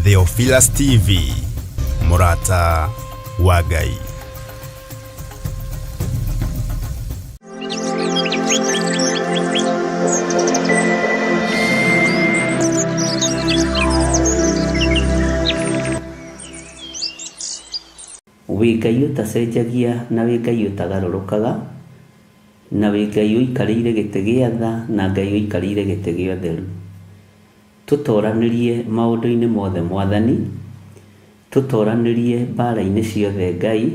Theophilus TV, Murata wa Ngai. Wĩ Ngai ũtacenjagia na wĩ Ngai ũtagarũrũkaga, na wĩ Ngai ũikarĩire gĩtĩ gĩa tha na Ngai ũikarĩire gĩtĩ gĩa ũtheru. Tũtoranĩrie maũndũ-inĩ mothe Mwathani, tũtoranĩrie mbara-inĩ ciothe Ngai,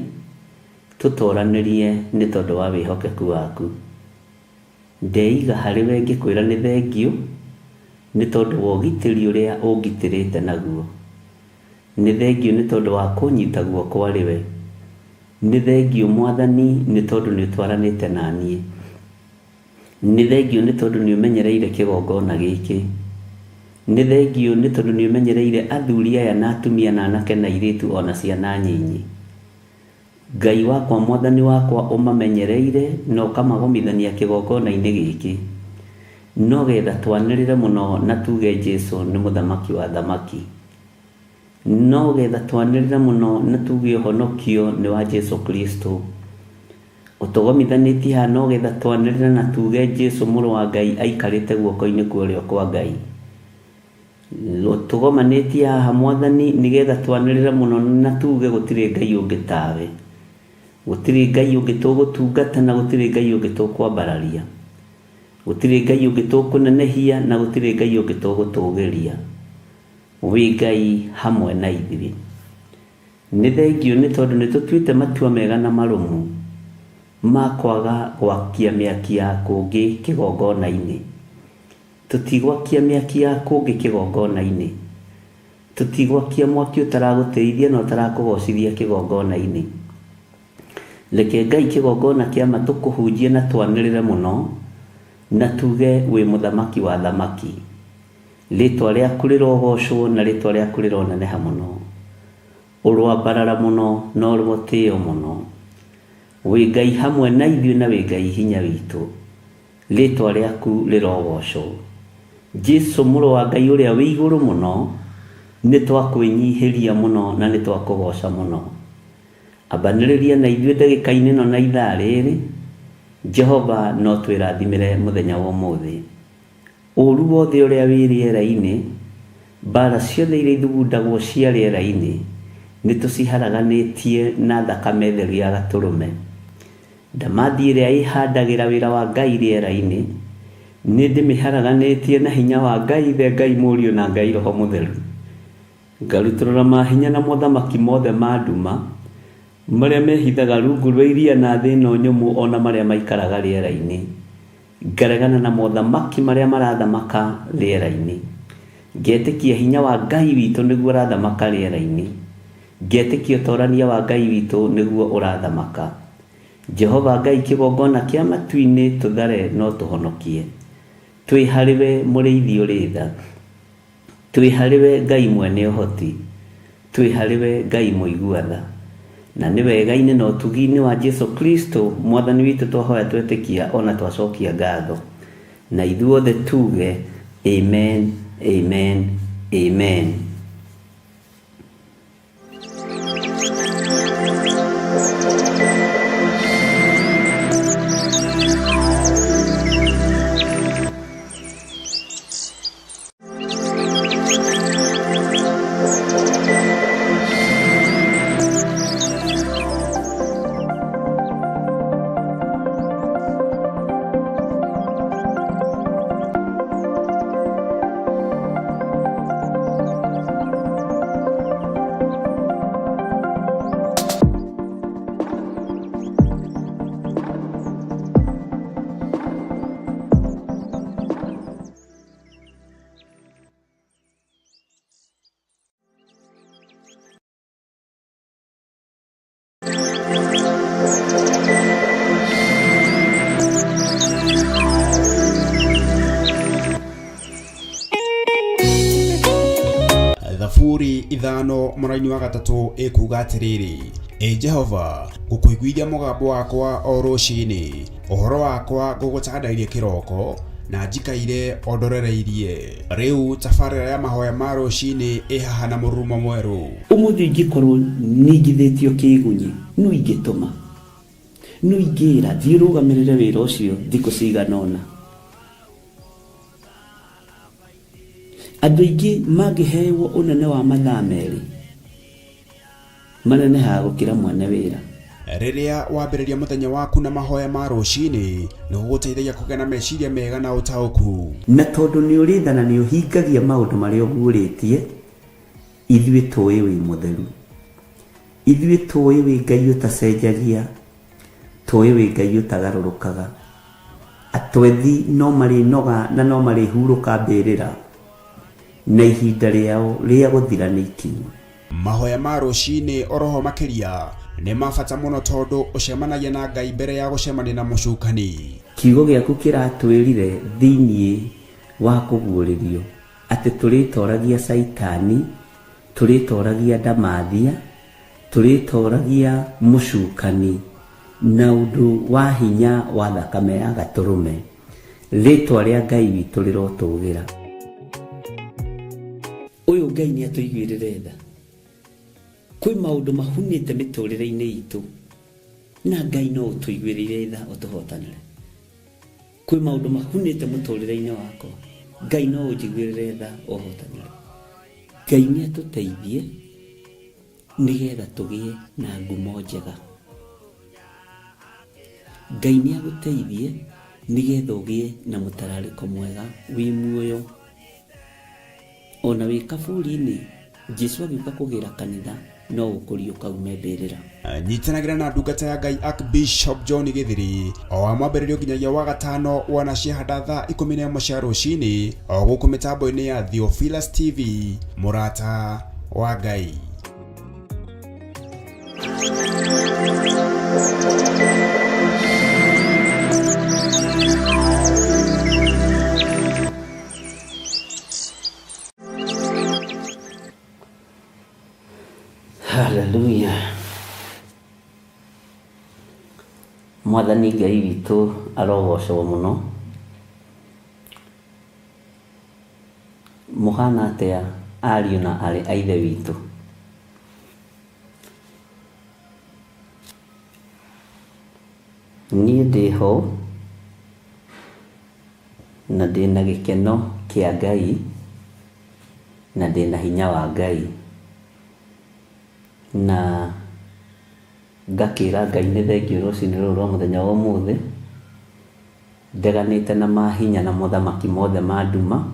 tũtoranĩrie nĩ tondũ wa wĩhokeku waku. Ndeiga harĩwe ngĩkwĩra nĩ thengiũ nĩ tondũ wa ũgitĩri ũrĩa ũngitĩrĩte naguo. Nĩ thengiũ nĩ tondũ wa kũnyita guoko arĩwe. Nĩ thengiũ Mwathani nĩ tondũ nĩ ũtwaranĩte na niĩ. Nĩ thengiũ nĩ tondũ nĩ ũmenyereire kĩgongona gĩkĩ. Nĩ thengiũ nĩ tondũ nĩ ũmenyereire athuri aya na atumia na anake na airĩtu ona ciana nyinyi. Ngai wakwa Mwathani wakwa ũmamenyereire na ũkamagomithania kĩgongona-inĩ gĩkĩ. No getha twanĩrĩre mũno na tuge Jesũ nĩ mũthamaki wa thamaki. No getha twanĩrĩre mũno na tuge ũhonokio nĩ wa Jesũ Kristo. Ũtũgomithanĩtie haha no getha twanĩrĩre na tuge Jesũ mũrũ wa Ngai aikarĩte guoko-inĩ kwa ũrĩo kwa Ngai. Ũtũgomanĩtie haha Mwathani nĩgetha twanĩrĩre mũno na tuge gũtirĩ Ngai ũngĩ tawe. Gũtirĩ Ngai ũngĩ tũgũtungata na gũtirĩ Ngai ũngĩ tũkwambararia. Gũtirĩ Ngai ũngĩ tũkũnenehia na gũtirĩ Ngai ũngĩ tũgũtũgĩria. Wĩ Ngai hamwe na ithuĩ. Nĩ thengiũ nĩ tondũ nĩ tũtuĩte matua mega na marũmu ma kwaga gwakia mĩaki ya kũngĩ kĩgongona-inĩ. Tũtigwakia mĩaki ya kũngĩ kĩgongona-inĩ. Tũtigwakia mwaki ũtaragũteithia na ũtarakũgocithia kĩgongona-inĩ. Reke Ngai kĩgongona kĩama tũkũhunjie na twanĩrĩre mũno na tuge wĩ mũthamaki wa thamaki. Rĩtwa rĩaku rĩrogocwo na rĩtwa rĩaku rĩroneneha mũno. Ũrwambarara mũno na ũrũmũtĩo mũno. Wĩ Ngai hamwe na ithuĩ na wĩ Ngai hinya witũ. Rĩtwa rĩaku rĩrogocwo. Jesũ mũrũ wa Ngai ũrĩa wĩ igũrũ mũno, nĩ twakwĩnyihĩria mũno na nĩ twakũgoca mũno. Ambanĩrĩria na ithuĩ ndagĩka-inĩ ĩno na ithaa rĩrĩ. Jehova no twĩrathimĩre mũthenya wa ũmũthĩ. Ũru wothe ũrĩa wĩ rĩera-inĩ, mbara ciothe iria ithugundagwo cia rĩera-inĩ, nĩ tũciharaganĩtie na thakame theru ya Gatũrũme. Ndamathi ĩrĩa ĩhandagĩra wĩra wa Ngai rĩera-inĩ, nĩ ndĩmĩharaganĩtie na hinya wa Ngai Ithe, Ngai Mũriũ na Ngai Roho Mũtheru. Ngarutũrũra mahinya na mothamaki mothe ma nduma, marĩa mehithaga rungu rwa iria na thĩ ĩno nyũmũ ona marĩa maikaraga rĩera-inĩ. Ngaregana na mothamaki marĩa marathamaka rĩera-inĩ. Ngetĩkia hinya wa Ngai witũ nĩguo ũrathamaka rĩera-inĩ. Ngetĩkia ũtorania wa Ngai witũ nĩguo ũrathamaka. Jehova Ngai kĩgongona kĩa matu-inĩ tũthare no tũhonokie. Twĩ harĩwe mũrĩithi ũrĩ tha. Twĩ harĩwe Ngai mwene ũhoti. Twĩ harĩwe Ngai mũigua tha. Na nĩ wega-inĩ na ũtugi-inĩ wa Jesũ Kristo Mwathani witũ twahoya twetĩkia ona twacokia ngatho. Na ithuothe tuge amen, amen, amen. Thaburi ithano mũraini wa gatatũ ĩkuga atĩrĩrĩ: Jehova, ngũkũiguithia mũgambo wakwa o rũciinĩ, ũhoro wakwa ngũgũcakandairie kĩroko, na njikaire ondorereirie. Riu tabarĩra ya mahoya ma rũcinĩ ĩhaha na mũrurumo mwerũ. Ũmũthĩ ingĩkorwo nĩngithĩtio kĩgunyi no ingĩtũma no ingĩra thiĩ rũgamĩrĩre wĩra ũcio thikũ cigana ũna. Andũ aingĩ mangĩheyo ũnene wa mathaa merĩ manenehaga gũkĩra mwene wĩra. Rĩrĩa wambĩrĩria mũthenya waku na mahoya ma rũcinĩ nĩ gũgũteithagia kũgĩa na meciria mega na ũtaũku. Na tondũ nĩ ũrĩtha na nĩ ũhingagia maũndũ marĩa ũguũrĩtie, ithuĩ tũĩ wĩ mũtheru, ithuĩ tũĩ wĩ Ngai ũtacenjagia, tũĩ wĩ Ngai ũtagarũrũkaga. Atwethi no marĩnoga na no marĩhurũka mbĩrĩra na ihinda rĩao rĩa gũthira nĩ ikinyu. Mahoya ma rũcinĩ oroho makĩria nĩ mabata mũno tondũ ũcemanagia na Ngai mbere ya gũcemania na mũcukani. Kiugo gĩaku kĩratwĩrire thĩinĩ wa kũguũrĩrio atĩ tũrĩtoragia Saitani, tũrĩtoragia ndamathia, tũrĩtoragia mũcukani na ũndũ wa hinya wa thakame ya gatũrũme. Rĩtwa rĩa Ngai witũ rĩrotũgĩra. Ũyũ Ngai nĩ atũiguĩrĩre tha. Kwĩ maũndũ mahunĩte mĩtũrĩre-inĩ itũ na Ngai no ũtũiguĩrĩre tha ũtũhotanĩre. Kwĩ maũndũ mahunĩte mũtũrĩre-inĩ wakwa, Ngai no ũnjiguĩrĩre tha ũhotanĩre. Ngai nĩ atũteithie nĩgetha tũgĩe na ngumo njega. Ngai nĩ agũteithie nĩgetha ũgĩe na mũtararĩko mwega wĩ muoyo. Ona wĩ kaburi-inĩ Jesũ agĩũka kũgĩra kanitha no ũkũrio kaume mbĩrĩra. Nyitanagĩra na ndungata ya Ngai Archbishop John Gĩthiri o wa mwambĩrĩrio nginyagia wa gatano wana ciahanda thaa 11 cia rũcinĩ o gũkũ mĩtambo-inĩ ya Theophilus TV, mũrata wa Ngai. Hallelujah. Mwathani Ngai witũ arogocwo mũno. Mũhana atĩa ariũ na arĩ a ithe witũ? Niĩ ndĩho na ndĩna gĩkeno kĩa Ngai na ndĩna hinya wa Ngai, na ngakĩra Ngai nĩ thengiũ rũcinĩ rũrũ rwa mũthenya wa ũmũthĩ, ndeganĩte na mahinya na mothamaki mothe ma nduma,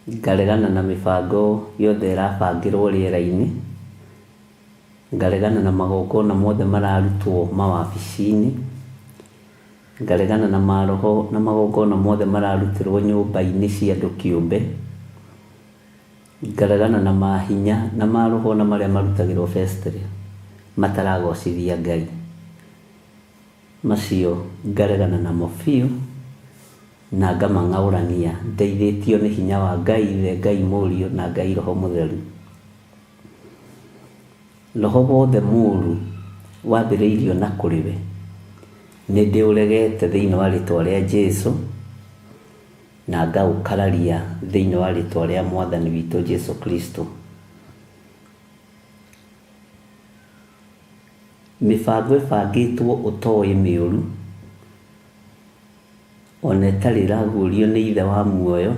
ngaregana na mĩbango yothe ĩrabangĩrwo rĩera-inĩ, ngaregana na magongona mothe mararutwo mawabici-inĩ, ngaregana na maroho na magongona mothe mararutĩrwo nyũmba-inĩ cia andũ kĩũmbe, ngaregana na mahinya na maroho na marĩa marutagĩrwo vestry mataragocithia Ngai. Macio ngaregana namo biũ na ngamang'aũrania ndeithĩtio nĩ hinya wa Ngai Ithe, Ngai Mũriũ na Ngai Roho Mũtheru. Roho wothe mũũru wambĩrĩirio na kũrĩ we nĩ ndĩũregete thĩinĩ wa rĩtwa rĩa Jesũ na ngaũkararia thĩinĩ wa rĩtwa rĩa Mwathani witũ Jesũ Kristo. Mĩbango ĩbangĩtwo ũtoĩ mĩũru ona ĩtarĩ ĩraguũrio nĩ ithe wa muoyo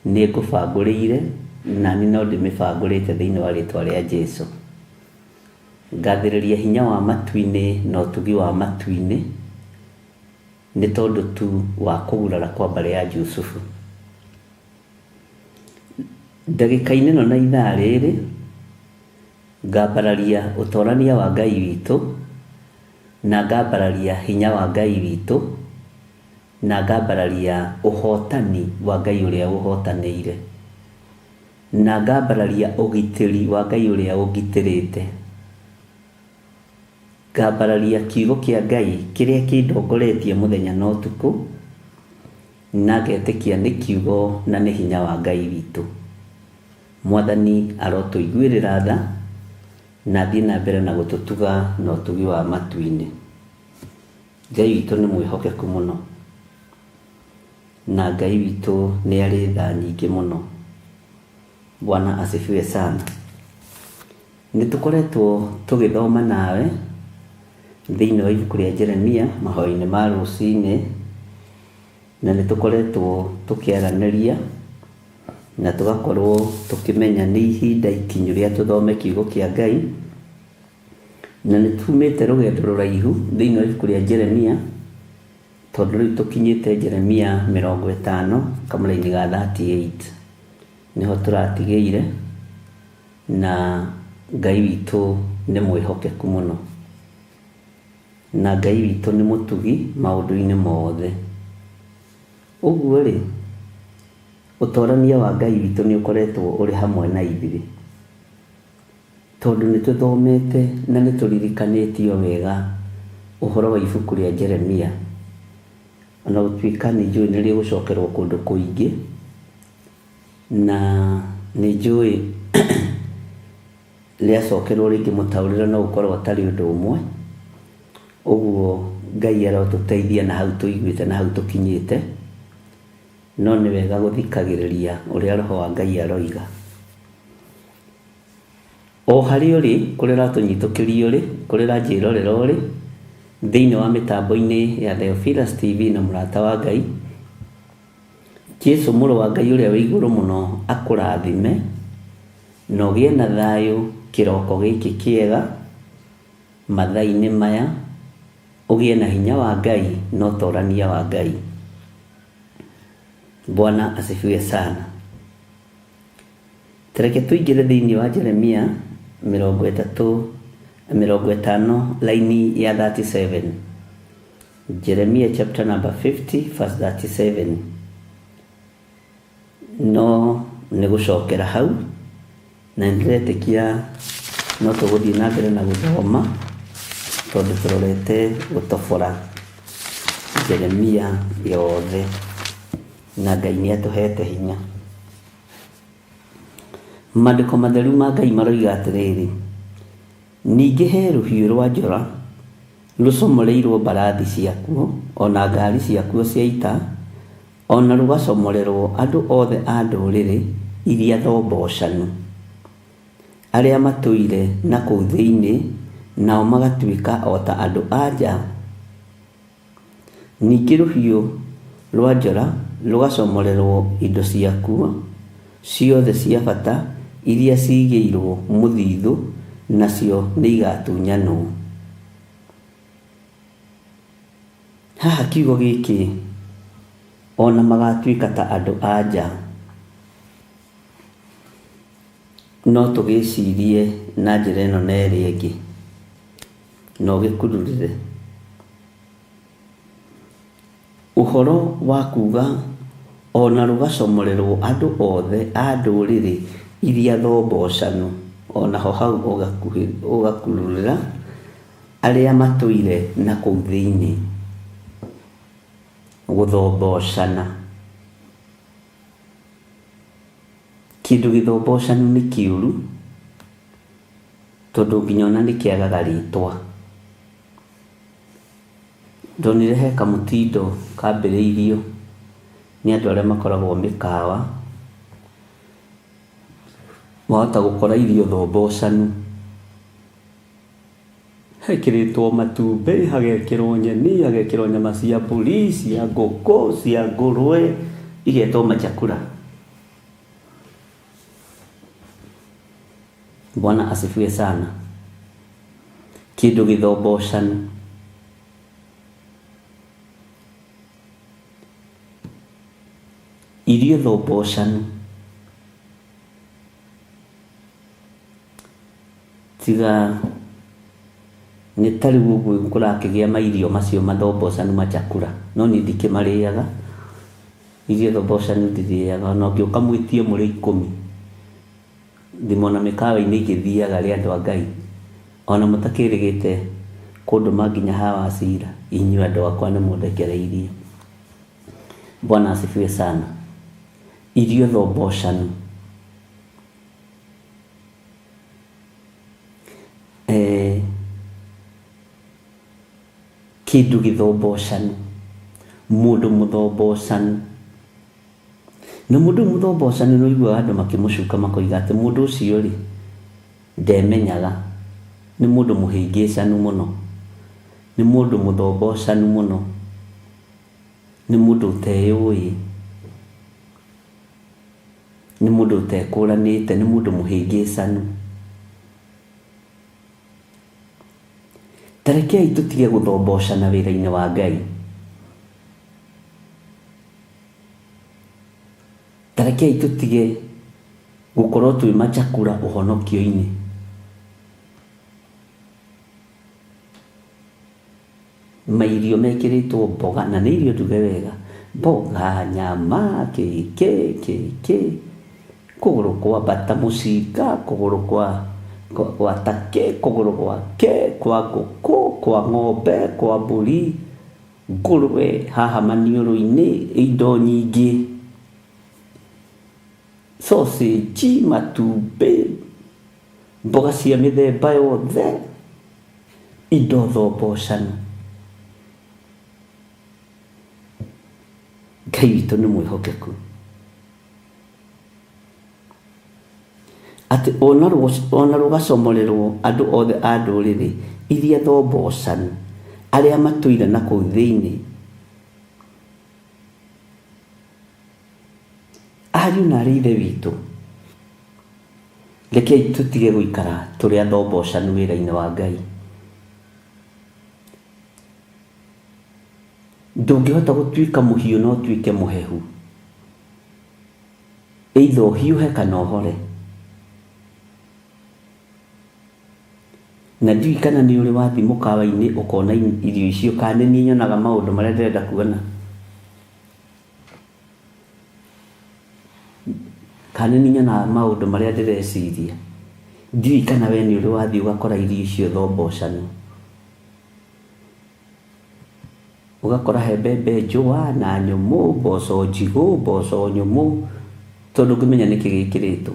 nĩ ngũbangũrĩire na nĩ no ndĩmĩbangũrĩte thĩinĩ wa rĩtwa rĩa Jesũ. Ngathĩrĩria hinya wa matu-inĩ na ũtugi wa matu-inĩ nĩ tondũ tu wa kũgurara kwa mbarĩ ya Jusufu. Ndagĩka-inĩ ĩno na ithaa rĩrĩ ngambararia ũtorania wa Ngai witũ na ngambararia hinya wa Ngai witũ na ngambararia ũhotani wa Ngai ũrĩa ũhotanĩire na ngambararia ũgitĩri wa Ngai ũrĩa ũgitĩrĩte. Ngambararia kiugo kĩa Ngai kĩrĩa kĩndongoretie mũthenya na ũtukũ na ngetĩkia nĩ kiugo na nĩ hinya wa Ngai witũ. Mwathani arotũiguĩrĩra tha na thiĩ na mbere na gũtũtuga na ũtugi wa matu-inĩ. Ngai witũ nĩ mwĩhokeku mũno na Ngai witũ nĩ arĩ tha nyingĩ mũno. Bwana asifiwe sana. Nĩtũkoretwo tũgĩthoma nawe thĩinĩ wa ibuku rĩa Jeremia mahoya-inĩ ma rũcinĩ, na nĩtũkoretwo tũkĩaranĩria na tũgakorwo tũkĩmenya nĩ ihinda ikinyu rĩa tũthome kiugo kĩa Ngai, na nĩtumĩte rũgendo rũraihu thĩinĩ wa ibuku rĩa Jeremia, tondũ rĩu tũkinyĩte Jeremia 50 kamũra-inĩ ga 38 nĩho tũratigĩire, na Ngai witũ nĩ mwĩhokeku mũno, na Ngai witũ nĩ mũtugi maũndũ-inĩ mothe. Ũguo rĩ, ũtorania wa Ngai witũ nĩ ũkoretwo ũrĩ hamwe na ithuĩ, tondũ nĩtũthomete na nĩtũririkanĩtio wega ũhoro wa ibuku rĩa Jeremia, ona gũtuĩka nĩnjũĩ nĩrĩgũcokerwo kũndũ kũingĩ, na nĩnjũĩ rĩacokerwo rĩngĩ mũtaũrĩre no ũkorwo atarĩ ũndũ ũmwe. Ũguo Ngai arotũteithia na hau tũiguĩte na hau tũkinyĩte, no nĩ wega gũthikagĩrĩria ũrĩa Roho wa Ngai aroiga. O harĩa ũrĩ, kũrĩa ũratũnyitũkĩria ũrĩ, kũrĩa ũranjĩrorera ũrĩ, thĩinĩ wa mĩtambo-inĩ ya Theophilus TV na mũrata wa Ngai, Jesũ mũrũ wa Ngai ũrĩa wĩ igũrũ mũno akũrathime, na ũgĩe na thayũ kĩroko gĩkĩ kĩega mathaa-inĩ maya, ũgĩe na hinya wa Ngai na ũtorania wa Ngai. Bwana asifiwe sana. Tereke tũingĩre thĩinĩ wa Jeremia 50 laini ya 37. Jeremia chapter number 50 verse 37. No nĩgũcokera hau, na nĩndĩretĩkia no tũgũthiĩ na mbere na gũthoma, tondũ tũrorete gũtobora Jeremia yothe, na Ngai nĩatũhete hinya. Maandĩko matheru ma Ngai maroiga atĩrĩrĩ: ningĩ he rũhiũ rwa njora rũcomoreirwo mbarathi ciakuo, ona ngari ciakuo cia ita, ona rũgacomorerwo andũ othe a ndũrĩrĩ iria thombocanu, arĩa matũire na kũu thĩinĩ, nao magatuĩka o ta andũ anja. Ningĩ rũhiũ rwa njora rũgacomorerwo indo ciakuo ciothe cia bata iria ciigĩirwo mũthithũ, nacio nĩ igatunyanwo. Haha kiugo gĩkĩ, ona magatuĩka ta andũ anja, no tũgĩcirie na njĩra ĩno na ĩrĩa ĩngĩ, no gĩkururire ũhoro wa kuga ona rũgacomorerwo andũ othe a ndũrĩrĩ iria thombocanu, ona ho hau ũgakururĩra arĩa matũire na kũu thĩinĩ. Gũthombocana, kĩndũ gĩthombocanu nĩ kĩũru, tondũ nginya ona nĩkĩagaga rĩtwa. Ndonire he kamũtindo kambĩrĩirio nĩ andũ arĩa makoragwo mĩkawa, wahota gũkora irio thombocanu, hekĩrĩtwo matumbĩ, hagekĩrwo nyeni, hagekĩrwo nyama cia mbũri, cia ngũkũ, cia ngũrwe, igetwo machakura. Bwana asifiwe sana. Kĩndũ gĩthombocanu. Irio thombocanu. Tiga nĩ ta rĩu ũguo kũrakĩgĩa mairio macio mathombocanu machakura, no niĩ ndikĩmarĩaga. Irio thombocanu ndirĩaga, ona ũngĩũka mwĩtie mũrĩ 10 ndimona mĩkawa-inĩ igĩthiaga rĩ andũ a Ngai, ona mũtakĩrĩgĩte kũndũ manginya hawa cira, inyuĩ andũ akwa nĩ mũndekereirie. Bwana asifiwe sana. Irio thombocanu. Kĩndũ gĩthombocanu, mũndũ mũthombocanu na mundu muthobocani no igua andu makimucuka makoiga ati mundu ucio ri ndemenyaga ni mundu muhingicanu muno, ni mundu muthobocanu muno, ni mundu uteyui, ni mundu utekuranite, ni mundu muhingicanu. Tarekei tutige guthobocana wira-ini wa Ngai. Tarekei tutige gukorwo twi machakura uhonokio-ini. Mairio mekiritwo mboga na nĩ irio nduge wega, mboga, nyama, kĩĩ, kũgũrũ kwa mbata mũcinga, kũgũrũ kwa take, kũgũrũ kwa ngũkũ, kwa ng'ombe, kwa mbũri, ngũrwe haha maniũrũ-inĩ, indo nyingĩ, sausage, matumbĩ, mboga cia mĩthemba yothe, indo thobocanu. Ngai witũ nĩ mwĩhokeku atĩ ona rũgacomorerwo andũ othe a ndũrĩrĩ iria thobocanu arĩa matũire na kũu thĩinĩ, ariũ na arĩ ithe witũ, rekei tũtige gũikara tũrĩ athobocanu wĩra-inĩ wa Ngai. Ndũngĩhota gũtuĩka mũhiũ no ũtuĩke mũhehu, either ũhiũhe kana ũhore. Na ndiũĩ kana nĩ ũrĩ wathiĩ mũkawa-inĩ ũkona irio icio, kana nĩ niĩ nyonaga maũndũ marĩa ndĩrenda kuona, kana nĩ niĩ nyonaga maũndũ marĩa ndĩreciria. Ndiũĩ kana we nĩ ũrĩ wathiĩ ũgakora irio icio thobocanu, ugakora he mbembe njũa na nyũmũ, mboco njigũ, mboco nyũmũ, tondũ ngĩmenya nĩkĩ gĩkĩrĩtwo.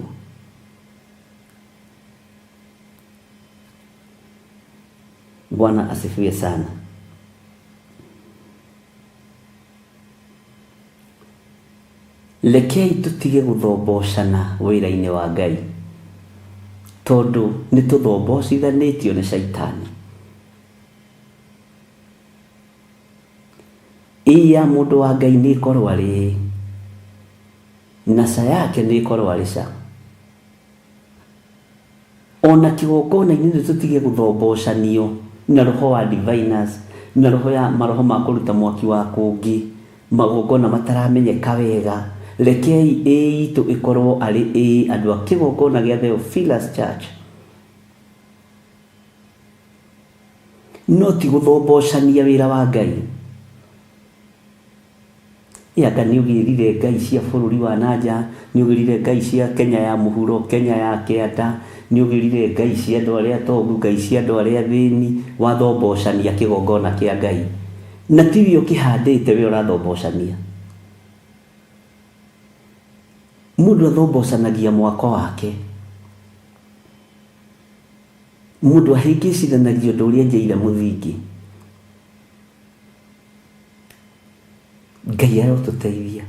Bwana asifiwe sana. Rekei tutige guthobocana wĩra-inĩ wa Ngai, tondũ nĩ tũthobocithanĩtio nĩ Shaitani. Iya mũndũ wa Ngai nĩ ĩkorwo arĩ na ca yake nĩ ĩkorwo arĩ ca. Ona kĩgongona-inĩ nĩ tũtige gũthobocanio na roho wa diviners, na roho ya maroho ma kũruta mwaki wa kũngĩ, magongona mataramenyeka wega. Rekei itũ ĩkorwo arĩ andũ a kĩgongona gĩa Theophilus Church, no ti gũthobocania wĩra wa Ngai. Anga nĩ ũgĩrire ngai cia bũrũri wa nanja, nĩ ũgĩrire ngai cia Kenya ya mũhuro, Kenya ya kĩanda, nĩ ũgĩrire ngai cia andũ arĩa atongu, ngai cia andũ arĩa athĩni, wathobocania kĩgongona kĩa Ngai. Na tiwe ũkĩhandĩte we ũrathobocania. Mũndũ athobocanagia mwako wake, mũndũ ahĩngĩcithanagia ũndũ ũrĩa njeire mũthingi. Ngai arotũteithia,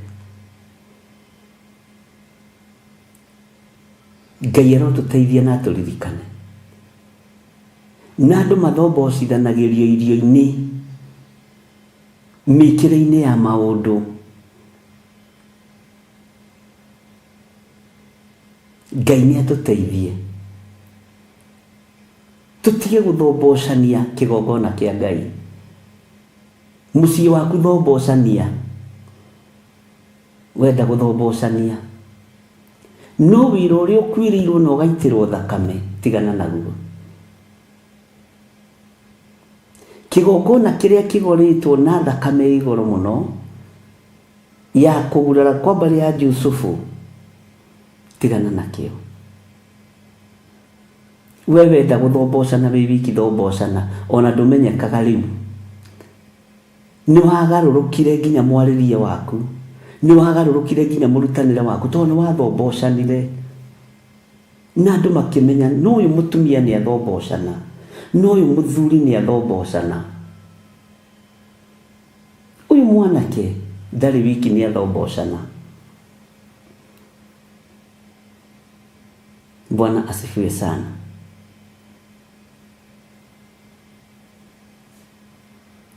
Ngai arotũteithia na atũririkane. Na andũ mathobocithanagĩrio irio-inĩ, mĩkĩre-inĩ ya maũndũ. Ngai nĩ atũteithie tutige gũthobocania kĩgongona kĩa Ngai. Mũciĩ waku thobocania, wenda gũthobocania, no wĩra ũrĩa ũkuĩrĩirwo na ũgaitĩrwo thakame, tigana naguo. Kĩgongona kĩrĩa kĩgorĩtwo na thakame igũrũ mũno ya kũgurara kwa mbarĩ ya Jusufu, tigana nakĩo. We wenda gũthobocana wĩ wiki, thobocana, ona ndũmenyekaga rĩu. Nĩ wagarũrũkire nginya mwarĩrie waku, nĩ wagarũrũkire nginya mũrutanĩre waku, tondũ nĩ wathobocanire. Na andũ makĩmenya no ũyũ mũtumia nĩ athobocana, no ũyũ mũthuri nĩ athobocana, ũyũ mwanake ndarĩ wiki nĩ athobocana. Bwana asifiwe sana.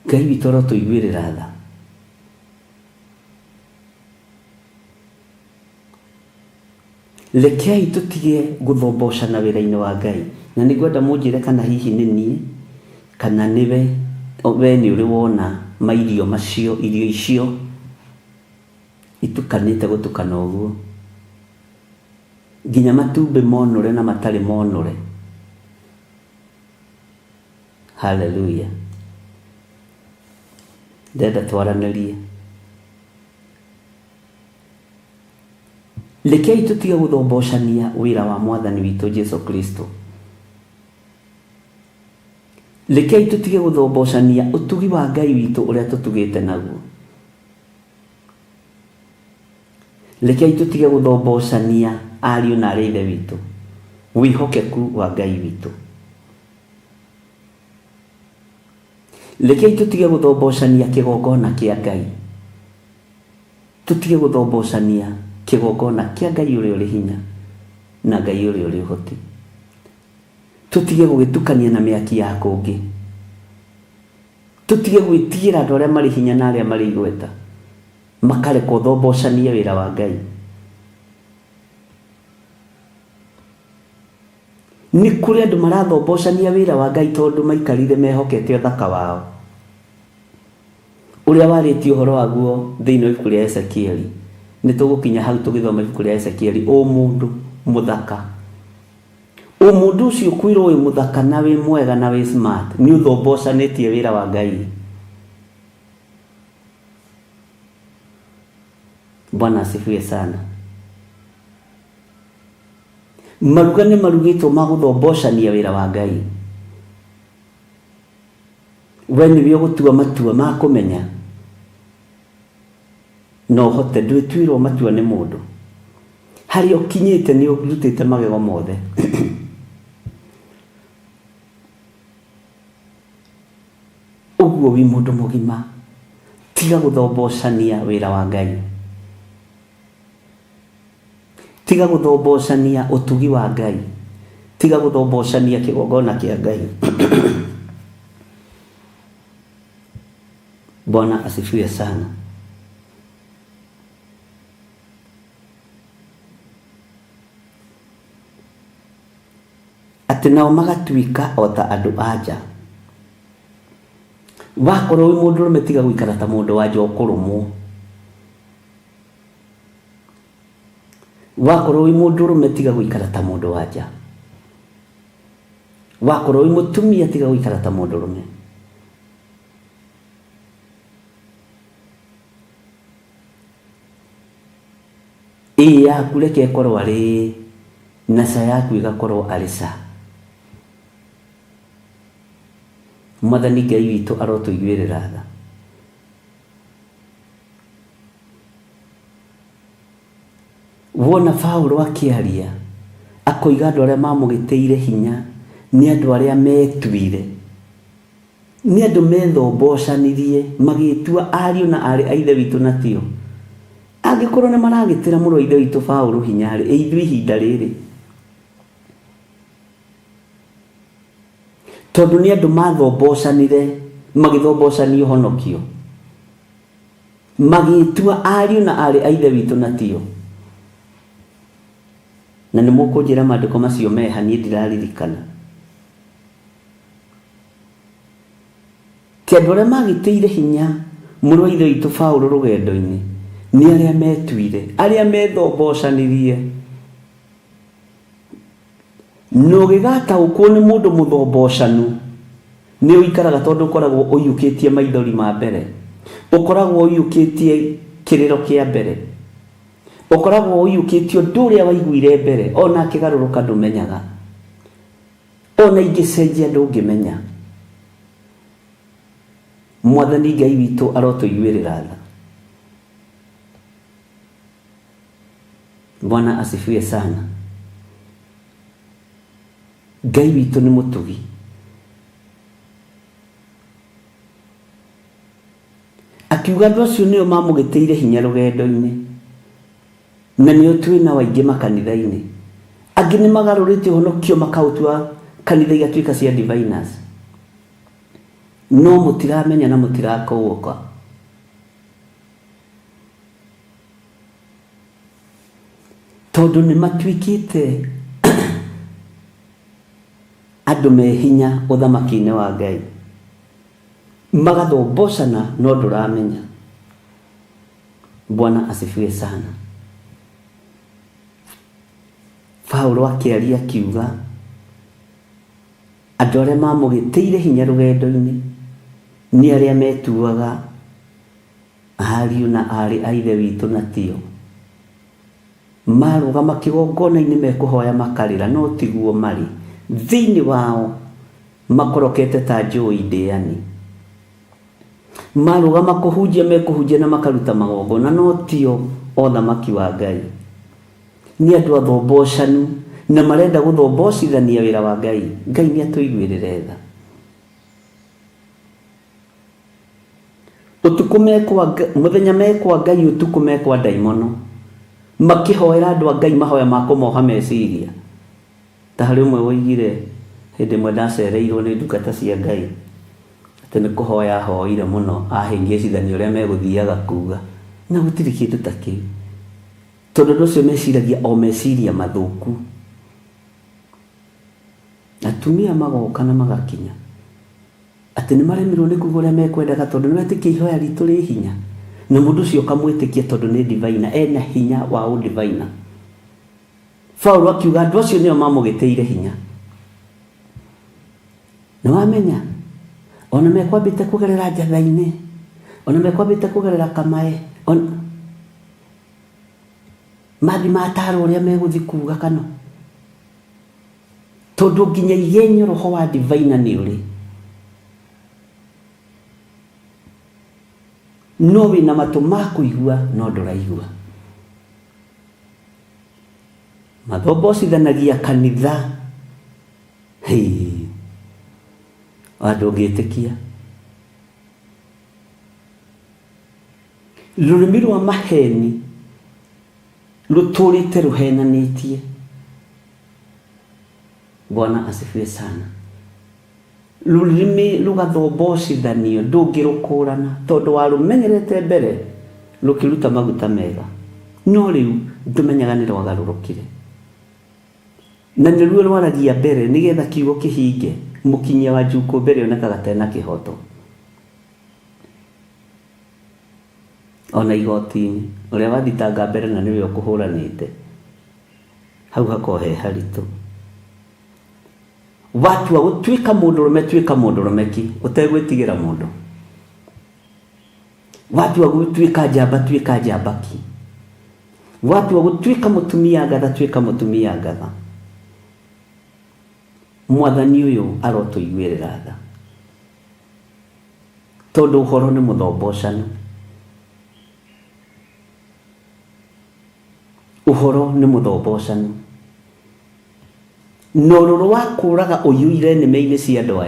Ngai witũ arotũiguĩrĩra tha. Rekei tũtige gũthombocana wĩra-inĩ wa Ngai. Na nĩngwenda mũnjĩre kana hihi nĩ niĩ kana nĩwe nĩ ũrĩ wona mairio macio, irio icio itukanĩte gũtukana ũguo, nginya matumbĩ monũre na matarĩ monũre. Hallelujah. Ndenda twaranĩrie. Rekei tũtige gũthombocania wĩra wa Mwathani witũ Jesu Kristo. Rekei tũtige gũthombocania ũtugi wa Ngai witũ ũrĩa tũtugĩte naguo. Rekei tũtige gũthombocania ariũ na arĩ a Ithe witũ, wĩhokeku wa Ngai witũ. Rekei tũtige gũthombocania kĩgongona kĩa Ngai. Tũtige gũthombocania kĩgongona kĩa Ngai ũrĩa ũrĩ hinya na Ngai ũrĩa ũrĩ ũhoti. Tũtige gũgĩtukania na mĩaki ya kũngĩ. Tũtige gwĩtigĩra andũ arĩa marĩ hinya na arĩa marĩ igweta, makareka ũthombocania wĩra wa Ngai. Nĩ kũrĩ andũ marathombocania wĩra wa Ngai tondũ maikarire mehokete ũthaka wao, ũrĩa warĩtie ũhoro waguo thĩinĩ wa ibuku rĩa Ezekieli. Nĩ tũgũkinya hau tũgĩthoma ibuku rĩa Ezekieli. Mũndũ mũthaka, mũndũ ũcio kwĩrwo wĩ mũthaka na wĩ mwega na wĩ smart, nĩ ũthombocanĩtie wĩra wa Ngai. Bwana asifiwe sana. Maruga nĩ marugĩtwo ma gũthombocania wĩra wa Ngai. We nĩwe ũgũtua matua ma kũmenya no hote. Ndwĩtuĩrwo matua nĩ mũndũ. Harĩa ũkinyĩte nĩ ũrutĩte magego mothe. Ũguo wĩ mũndũ mũgima, tiga gũthombocania wĩra wa Ngai. Tiga gũthombocania ũtugi wa Ngai. Tiga gũthombocania kĩgongona kĩa Ngai. Bwana asifiwe sana. Atĩ nao magatuĩka o ta andũ anja. Wakorwo wĩ mũndũ ũrũme, tiga gũikara ta mũndũ wa nja ũkũrũmwo. Wakorwo wĩ mũndũ ũrũme, tiga gũikara ta mũndũ wa nja. Wakorwo wĩ mũtumia, tiga gũikara ta mũndũ ũrũme. Ĩĩ yaku reke ĩkorwo arĩ na ca yaku ĩgakorwo arĩ ca. Mwathani Ngai witũ arotũiguĩrĩra tha. Wona Paulo akĩaria akoiga andũ arĩa mamũgĩteire hinya nĩ andũ arĩa metuire, nĩ andũ methombocanirie, magĩtua ariũ na arĩ a Ithe witũ na tio. Angĩkorwo nĩ maragĩtĩra mũrũ wa Ithe witũ Paulo hinya rĩ, ithuĩ ihinda rĩrĩ, tondũ nĩ andũ mathombocanire, magĩthombocania ũhonokio, magĩtua ariũ na arĩ a Ithe witũ na tio. Na nĩ mũkũnjĩra maandĩko macio meha, niĩ ndiraririkana. Kĩandũ arĩa magĩteire hinya mũrũ wa Ithe witũ Paulo rũgendo-inĩ nĩ arĩa metuire, arĩa methombocanirie. Na ũgĩgataũkwo nĩ mũndũ mũthombocanu, nĩ ũikaraga tondũ ũkoragwo ũiyũkĩtie maithori ma mbere, ũkoragwo ũiyũkĩtie kĩrĩro kĩa mbere, ũkoragwo ũiyũkĩtie ũndũ ũrĩa waiguire mbere, ona akĩgarũrũka ndũmenyaga, ona ingĩcenjia ndũngĩmenya. Mwathani Ngai witũ arotũiguĩrĩra tha. Bwana asifiwe sana. Ngai witũ nĩ mũtugi. Akiuga andũ acio nĩo mamũgĩteire hinya rũgendo-inĩ, na nĩo twĩna waingĩ makanitha-inĩ. angĩ nĩ magarũrĩte ũhonokio makautua kanitha igatuĩka cia diviners, no mũtiramenya na mũtirakũũka. Tondũ nĩ matuĩkĩte andũ me hinya ũthamaki-inĩ wa Ngai, magathombocana no ndũramenya. Bwana asifiwe sana. Paulo akĩaria akiuga andũ arĩa mamũgĩtĩire hinya rũgendo-inĩ nĩ arĩa metuaga ariũ na arĩ a ithe witũ na tio, marũgama kĩgongona-inĩ mekũhoya makarĩra, no tiguo marĩ. Thĩinĩ wao makorokete ta njũĩ ndĩani, marũgama kũhunjia mekũhunjia na makaruta magongona, no tio ũthamaki wa Ngai. Nĩ andũ athombocanu na marenda gũthombocithania wĩra wa Ngai. Ngai nĩ atũiguĩrĩre tha. Ũtukũ mekwa mũthenya mekwa Ngai, ũtukũ mekwa ndaimono, makĩhoera andũ a Ngai mahoya ma kũmoha meciria. Ta harĩ ũmwe woigire hĩndĩ ĩmwe ndacereirwo nĩ ndungata cia Ngai atĩ nĩ kũhoya ahoire mũno ahĩngĩcithania ũrĩa megũthiaga kuga, na gũtirĩ kĩndũ ta kĩu. Tondũ ũndũ ũcio meciragia o meciria mathũku. Atumia magoka na magakinya atĩ nĩ maremirwo nĩ kuga ũrĩa mekwendaga, tondũ nĩ metĩkia ihoya ritũ rĩ hinya, na mũndũ ũcio ũkamwĩtĩkia tondũ nĩ diviner, ena hinya wa ũdiviner. Paulo akiuga andũ acio nĩo mamũgĩtĩire hinya. Nĩ wamenya ona mekwambĩte kũgerera njatha-inĩ, ona mekwambĩte kũgerera kamae, mathi matarwo ũrĩa megũthi kuga kano, tondũ nginya igenyo roho wa diviner nĩ ũrĩ. No wĩna matũ ma kũigua no ndũraigua. Mathombocithanagia kanitha, andũ ngĩtĩkia. Rũrĩmĩ rwa maheni rũtũrĩte rũhenanĩtie. Bwana asifiwe sana. Rũrĩmĩ rũgathombocithanio ndũngĩrũkũrana, tondũ warũmenyerete mbere rũkĩruta maguta mega, no rĩu ndũmenyaga nĩ rwagarũrũkire. Na nĩruo rwaragia mbere nĩgetha kiugo kĩhinge, mũkinyia wa njukũ mbere onekaga tena kĩhoto. Ona igoti-inĩ ũrĩa wathitanga mbere na nĩwe ũkũhũranĩte, hau hakohe haritũ. Watua gũtuĩka mũndũrũme, tuĩka mũndũrũmeki ũtegwĩtigĩra mũndũ. Watua gũtuĩka njamba, tuĩka njambaki. Watua gũtuĩka mũtumia ngatha, tuĩka mũtumia ngatha. Mwathani ũyũ arotũiguĩrĩra tha, tondũ ũhoro nĩ mũthombocanu. Ũhoro nĩ mũthombocanu. No rũrũ wa kũraga ũiyũire nĩme-inĩ cia andũ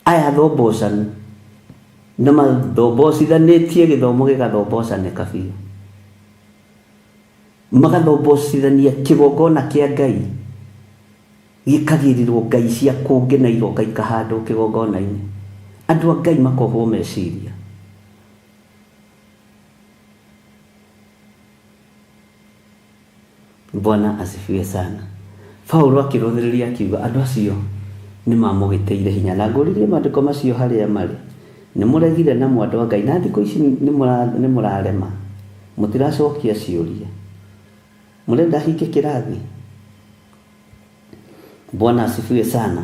aya thombocanu, na mathombocithanĩtie gĩthomo gĩgathombocane biũ. Magathombocithania kĩgongona kĩa Ngai, gĩkagĩrĩrwo ngai cia kũngĩ na igoka ikahandwo kĩgongona-inĩ. Andũ a Ngai makohwo meciria. Bwana asifiwe sana. Paulo akĩrũthĩrĩria akiuga andũ acio nĩ mamũgĩtĩire hinya, na ngũririe maandĩko macio harĩa marĩ. Nĩ mũregire na mwandũ wa Ngai, na thikũ ici nĩ mũrarema, mũtiracokia ciũria, mũrenda hinge kĩrathi. Bwana asifiwe sana.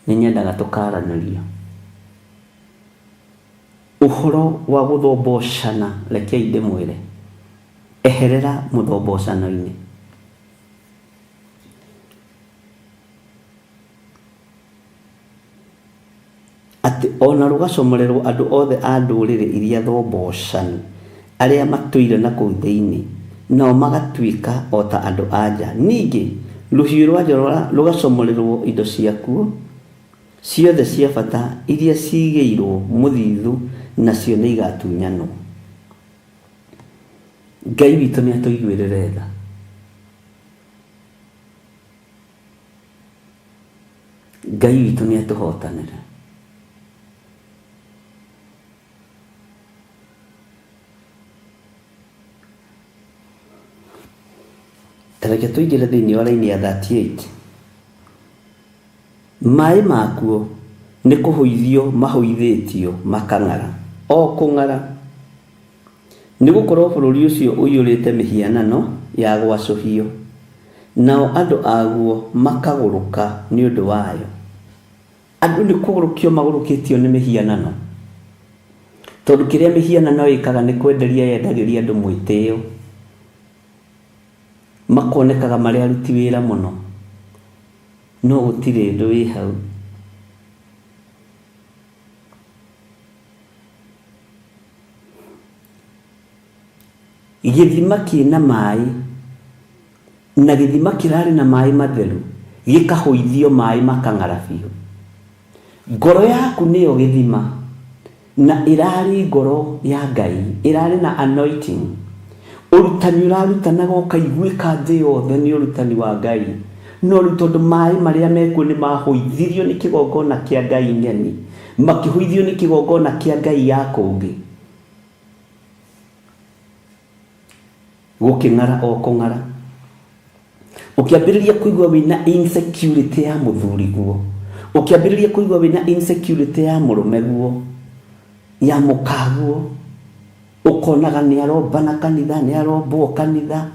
Nĩ nyendaga tũkaranĩrio ũhoro wa gũthombocana. Rekei ndĩmwĩre, eherera mũthombocano-inĩ. Atĩ ona rũgacomorerwo andũ othe a ndũrĩrĩ iria thombocanu, arĩa matũire na kũu thĩinĩ, nao magatuĩka o ta andũ anja. Ningĩ rũhiũ rwa njora rũgacomorerwo indo ciakuo ciothe cia bata iria cigĩirwo mũthithũ, nacio nĩ igatunyanwo. Ngai witũ nĩ atũiguĩrĩre tha. Ngai witũ nĩ atũhotanĩra. Tareke tũingĩre thĩinĩ wa raini ya 38. Maĩ makuo nĩ kũhũithio mahũithĩtio makang'ara o kũng'ara, nĩ gũkorwo bũrũri ũcio ũiyũrĩte mĩhianano ya gwacũhio, nao andũ aguo makagũrũka nĩ ũndũ wayo. Andũ nĩ kũgũrũkio magũrũkĩtio nĩ mĩhianano, tondũ kĩrĩa mĩhianano ĩkaga nĩ kwenderia yendagĩria andũ mwĩtĩo, makonekaga marĩ aruti wĩra mũno, no gũtirĩ ũndũ wĩ hau. Gĩthima kĩna maĩ na gĩthima kĩrarĩ na maĩ matheru gĩkahũithio maĩ makang'ara biũ. Ngoro yaku nĩyo gĩthima, na ĩrarĩ ngoro ya Ngai, ĩrarĩ na anointing. Ũrutani ũrarutanaga ũkaiguĩka thĩ yothe nĩ ũrutani wa Ngai, no rĩu tondũ maĩ marĩa mekuo nĩ mahũithirio nĩ kĩgongona kĩa Ngai ng'eni, makĩhũithio nĩ kĩgongona kĩa Ngai ya kũngĩ, gũkĩng'ara o kũng'ara. Ũkĩambĩrĩria kũigua wĩna insecurity ya mũthuri guo, ũkĩambĩrĩria kũigua wĩna insecurity ya mũrũme guo, ya mũkaguo, ũkonaga nĩ arombana kanitha, nĩ arombwo kanitha.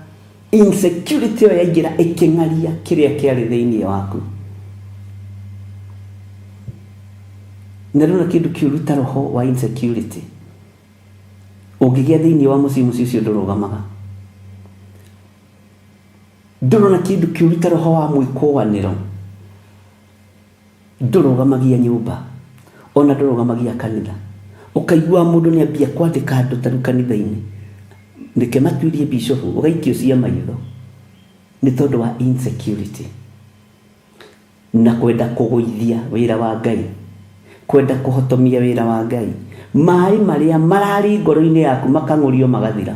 Insecurity ĩyo yaingĩra ĩkĩng'aria kĩrĩa kĩarĩ thĩinĩ waku. Na rĩu na kĩndũ kĩũru ta roho wa insecurity ũngĩgĩa thĩinĩ wa mũciĩ ũcio ndũrũgamaga. Ndũrona kĩndũ kĩũru ta roho wa mwĩkũanĩro ndũrũgamagia nyũmba, ona ndũrũgamagia kanitha. Ũkaigua mũndũ nĩ ambia kwandĩka andũ taru kanitha-inĩ, nĩke matuĩrie bishofu, ũgaikio cia maitho, nĩ tondũ wa insecurity na kwenda kũgũithia wĩra wa Ngai, kwenda kũhotomia wĩra wa Ngai. Maĩ marĩa mararĩ ngoro-inĩ yaku makang'ũrio magathira.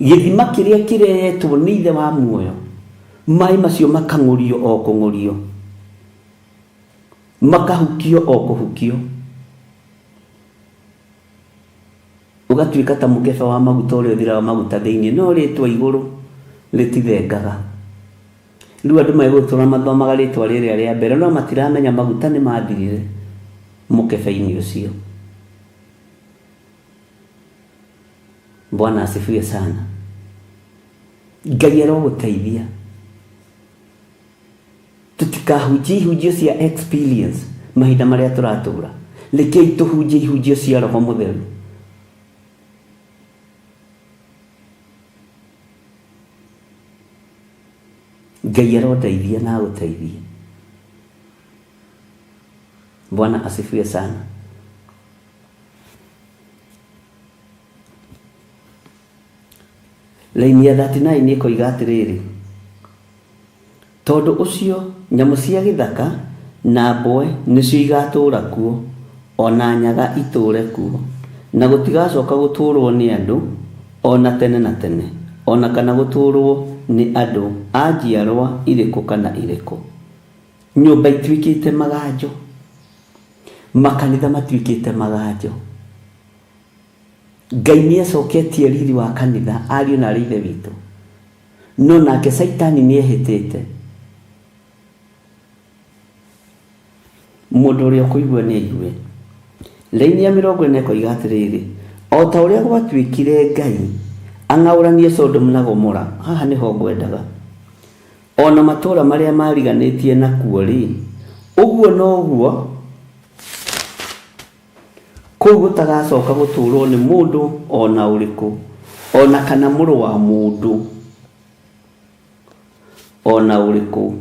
Gĩthima kĩrĩa kĩreetwo nĩ ithe wa muoyo, maĩ macio makang'ũrio o kũng'ũrio, makahukio o kũhukio, ũgatuĩka ta mũkebe wa maguta ũrĩa ũthiraga maguta thĩinĩ, no rĩtwa igũrũ rĩtithengaga. Rĩu andũ megũtũra mathomaga rĩtwa rĩrĩa rĩa mbere, no matiramenya maguta nĩ mathirire mũkebe-inĩ ũcio. Bwana asifiwe sana. Ngai arogũteithia. Tũtikahunjie ihunjio cia experience mahinda marĩa tũratũra, rekei tũhunjie ihunjio cia Roho Mũtheru. Ngai aroteithia na agũteithie. Bwana asifiwe sana. Laini ya 39 nĩ ĩkoiga atĩrĩrĩ, tondũ ũcio nyamũ cia gĩthaka na mboe nĩcio igatũũra kuo, ona nyaga itũũre kuo, na gũtigacoka gũtũũrwo nĩ andũ ona tene na tene, ona kana gũtũũrwo nĩ andũ a njiarwa irĩkũ kana irĩkũ. Nyũmba ituĩkĩte maganjo, makanitha matuĩkĩte maganjo. Ngai nĩ acoketie riri wa kanitha, ariũ na aarĩ a Ithe witũ, no nake Saitani nĩ ehĩtĩte. Mũndũ ũrĩa ũkũigua nĩ aigue. Laini ya 40 ĩkoiga atĩrĩrĩ, o ta ũrĩa gwatuĩkire Ngai ang'aũranie Sodomu na Gomora, haha nĩho ngwendaga, ona matũũra marĩa mariganĩtie nakuo rĩ, ũguo noguo kũu gũtagacoka gũtũũrwo nĩ mũndũ ona ũrĩkũ, ona kana mũrũ wa mũndũ ona ũrĩkũ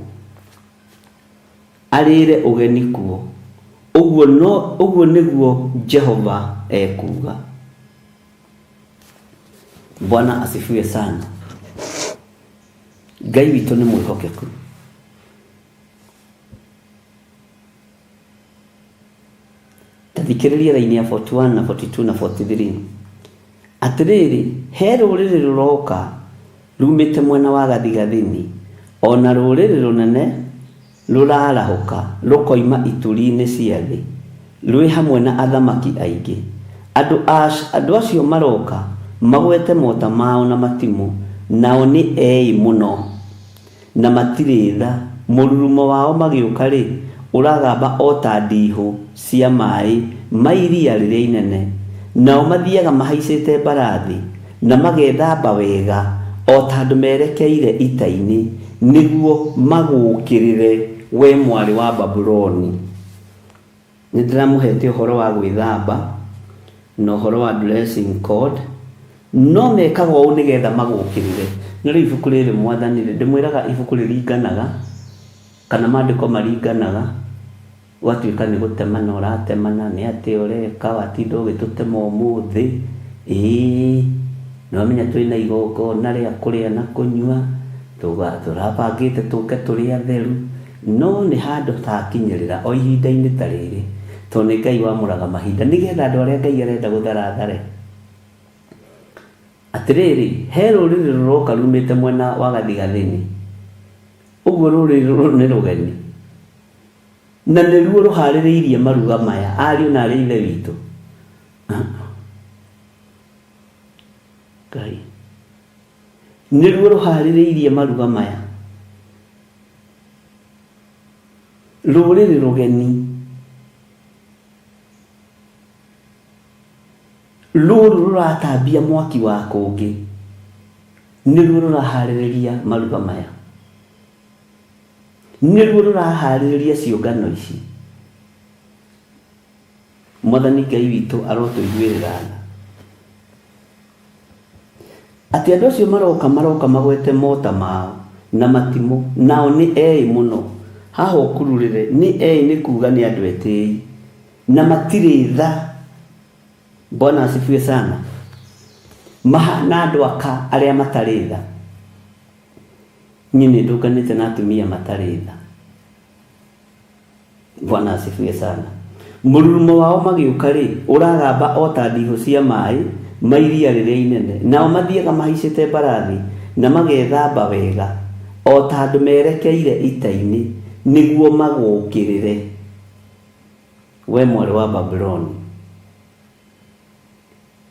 arĩre ũgeni kuo. Ũguo nĩguo Jehova ekuga. Bwana asifiwe sana. Ngai witũ nĩ mwĩhokeku. Tathikĩrĩria raini ya 41 na 42 na 43. Atĩrĩrĩ, he rũrĩrĩ rũroka rumĩte mwena wa gathigathini, ona rũrĩrĩ rũnene rũrarahuka rũkoima ituri-inĩ cia thĩ rwĩ hamwe na athamaki aingĩ. Andũ acio maroka magwete mota mao na matimũ, nao nĩ ei mũno na matirĩ tha. Mũrurumo wao magĩũka rĩ, ũragamba o ta ndihũ cia maĩ ma iria rĩrĩa inene. Nao mathiaga mahaicĩte mbarathi na magethamba wega o ta andũ merekeire ita-inĩ, nĩguo magũũkĩrĩre we mwarĩ wa Babuloni. Nĩ ndĩramũhete ũhoro wa gwĩthamba na ũhoro wa dressing code, no mekaga ũũ nĩgetha magũũkĩrĩre. No rĩu ibuku rĩrĩ Mwathani ndĩmwĩraga ibuku rĩringanaga kana maandĩko maringanaga, gwatuĩka nĩ gũtemana ũratemana, nĩ atĩ ũreka watinda ũgĩtũtema ũmũthĩ. Nĩwamenya twĩ na igongona rĩa kũrĩa na kũnyua, tũrabangĩte tũke tũrĩ atheru, no nĩ handũ takinyĩrĩra o ihinda-inĩ ta rĩrĩ, tondũ nĩ Ngai wamũraga mahinda nĩgetha andũ arĩa Ngai arenda gũtharathare. Atĩrĩrĩ, he rũrĩrĩ rũroka rumĩte mwena wa gathigathini, ũguo rũrĩrĩ rũrũ nĩ rũgeni na nĩruo rũharĩrĩirie maruga maya, ariũ na arĩ ithe witũ. Ngai nĩruo rũharĩrĩirie maruga maya, rũrĩrĩ rũgeni rũrũ rũratambia mwaki wa kũngĩ, nĩruo rũraharĩrĩria maruga maya, nĩruo rũraharĩrĩria ciũngano ici. Mwathani Ngai witũ arotũiguĩrĩra tha. Atĩ andũ acio maroka magwete mota mao na matimũ, nao nĩ ei mũno. Haha ũkururĩre nĩ ei nĩ kuuga nĩ andũ etĩĩ na matirĩ tha. Bwana asifiwe sana. Mahana andũ aka arĩa matarĩ tha. Niĩ nĩ ndũnganĩte na atumia matarĩ tha. Bwana asifiwe sana. Mũrurumo wao magĩũka rĩ, ũragamba o ta ndihũ cia maĩ ma iria rĩrĩa inene. Nao mathiaga mahaicĩte mbarathi na magethamba wega o ta andũ merekeire ita-inĩ, nĩguo magũũkĩrĩre we mwarĩ wa Babuloni.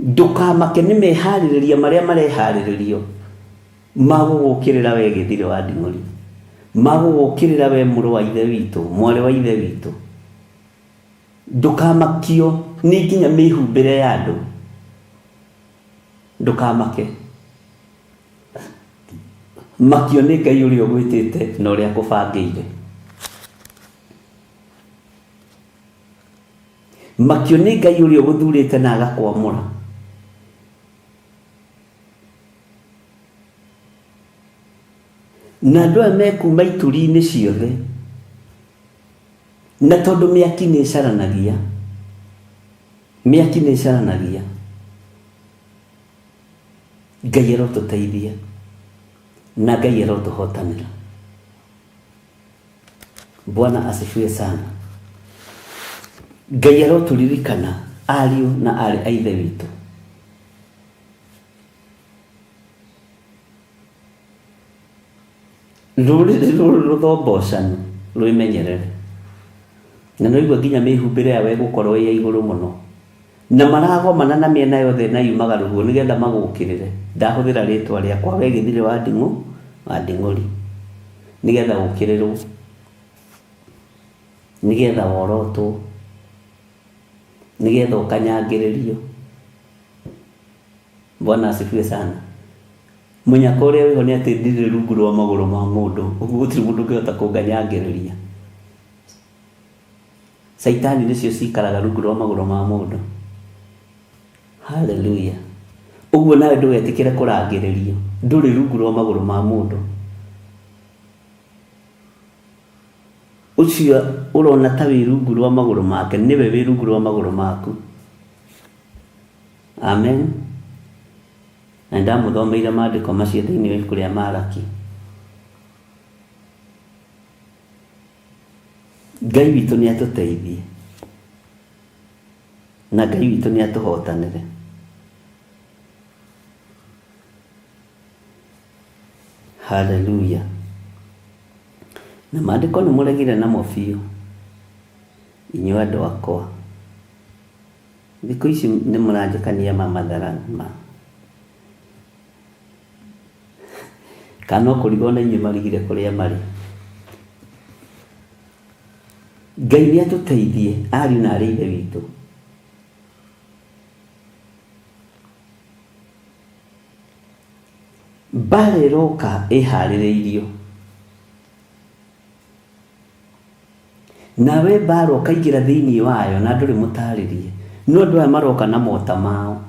Ndũkamake nĩ meharĩrĩria marĩa mareharĩrĩrio magũgũũkĩrĩra we gĩthirĩ wa nding'ũri, magũgũũkĩrĩra we mũrũ wa ithe witũ, mwarĩ wa ithe witũ. Ndũkamakio nĩ nginya mĩhumbĩre ya andũ, ndũkamake. Makio nĩ Ngai ũrĩa ũgwĩtĩte na ũrĩa akũbangĩire. Makio nĩ Ngai ũrĩa ũgũthurĩte na agakwamũra. Na andũ aya mekuma ituri-inĩ ciothe, na tondũ mĩaki nĩ ĩcaranagia, mĩaki nĩ ĩcaranagia, Ngai arotũteithia na Ngai arotũhotanĩra. Bwana asifiwe sana. Ngai arotũririkana ariũ na arĩ a ithe witũ. Rũrĩrĩ rũrũ rũthombocanu rwĩmenyerere, na noigua nginya mĩhumbĩre yao ĩgũkorwo ĩ igũrũ mũno, na maragomana na mĩena yothe na yumaga rũhuho nĩgetha magũũkĩrĩre. Ndahũthĩra rĩtwa rĩakwa we gĩthirĩ wa nding'ũri, nĩgetha ũkĩrĩrwo, nĩgetha worotwo, nĩgetha ũkanyangĩrĩrio. Bwana asifiwe sana. Mũnyaka ũrĩa wĩho nĩ atĩ ndirĩ rungu rwa magũrũ ma mũndũ, ũguo gũtirĩ mũndũ ũngĩhota kũnganyangĩrĩria. Saitani nĩcio cikaraga rungu rwa magũrũ ma mũndũ. Haleluya. Ũguo nawe ndũgetĩkĩre kũrangĩrĩrio, ndũrĩ rungu rwa magũrũ ma mũndũ. Ũcio ũrona ta wĩ rungu rwa magũrũ make nĩwe wĩ rungu rwa magũrũ maku. Amen. Na ndamũthomeire maandĩko macio thĩinĩ wa ibuku rĩa Malaki. Ngai witũ nĩ atũteithie na Ngai witũ nĩ atũhotanĩre. Haleluya. na maandĩko nĩ mũregire namo biũ inyuĩ andũ akwa. Thikũ ici nĩ mũranjĩkania mathara ma kana kũrigwo na inyuĩ marigire kũrĩa marĩ. Ngai nĩ atũteithie ariũ na aarĩ a Ithe witũ. Mbara ĩroka ĩharĩrĩirio, nawe mbara ũkaingĩra thĩinĩ wayo na ndũrĩ mũtarĩrie. No andũ aya maroka na mota mao,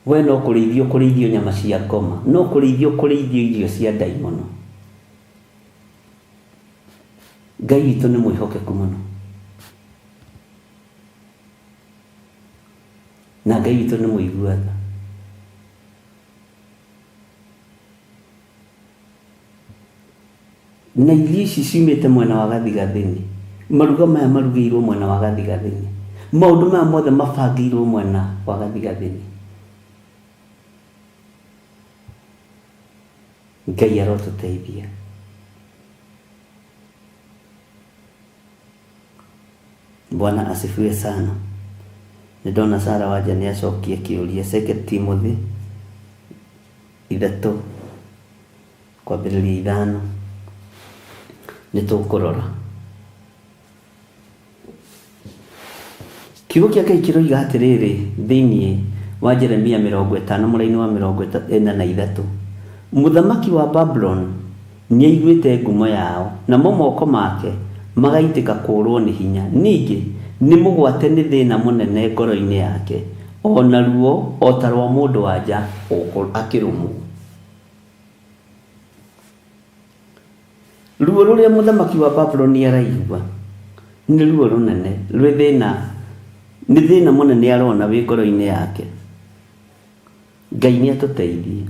we no kũrĩithio nyama cia ngoma, no kũrĩithio irio cia ndaimono. Ngai witũ nĩ mwĩhokeku mũno, na Ngai witũ nĩ mũigua-tha. Na irio ici ciumĩte mwena wa gathigathini, maruga maya marugĩirwo mwena wa gathigathini, maũndũ maya mothe mabangĩirwo mwena wa gathigathini. Ngai arotũteithia. Bwana asifiwe sana. Nĩndona Sara Wanja nĩ acokia kĩũria. 2 Timothy 3 kwambĩrĩria 5 nĩtũkũrora. Kiugo kĩa Ngai kĩroiga atĩrĩrĩ thĩinĩ wa Jeremia 50 mũraini wa 43, mũthamaki wa Babylon nĩ aiguĩte ngumo yao, namo moko make magaitĩka kũũrwo nĩ hinya. Ningĩ nĩ mũgwate nĩ thĩna mũnene ngoro-inĩ yake, ona ruo o ta rwa mũndũ wa nja akĩrũmwo. Ruo rũrĩa mũthamaki wa Babylon araigua nĩ ruo rũnene, nĩ thĩna mũnene arona wĩ ngoro-inĩ yake. Ngai nĩ atũteithie.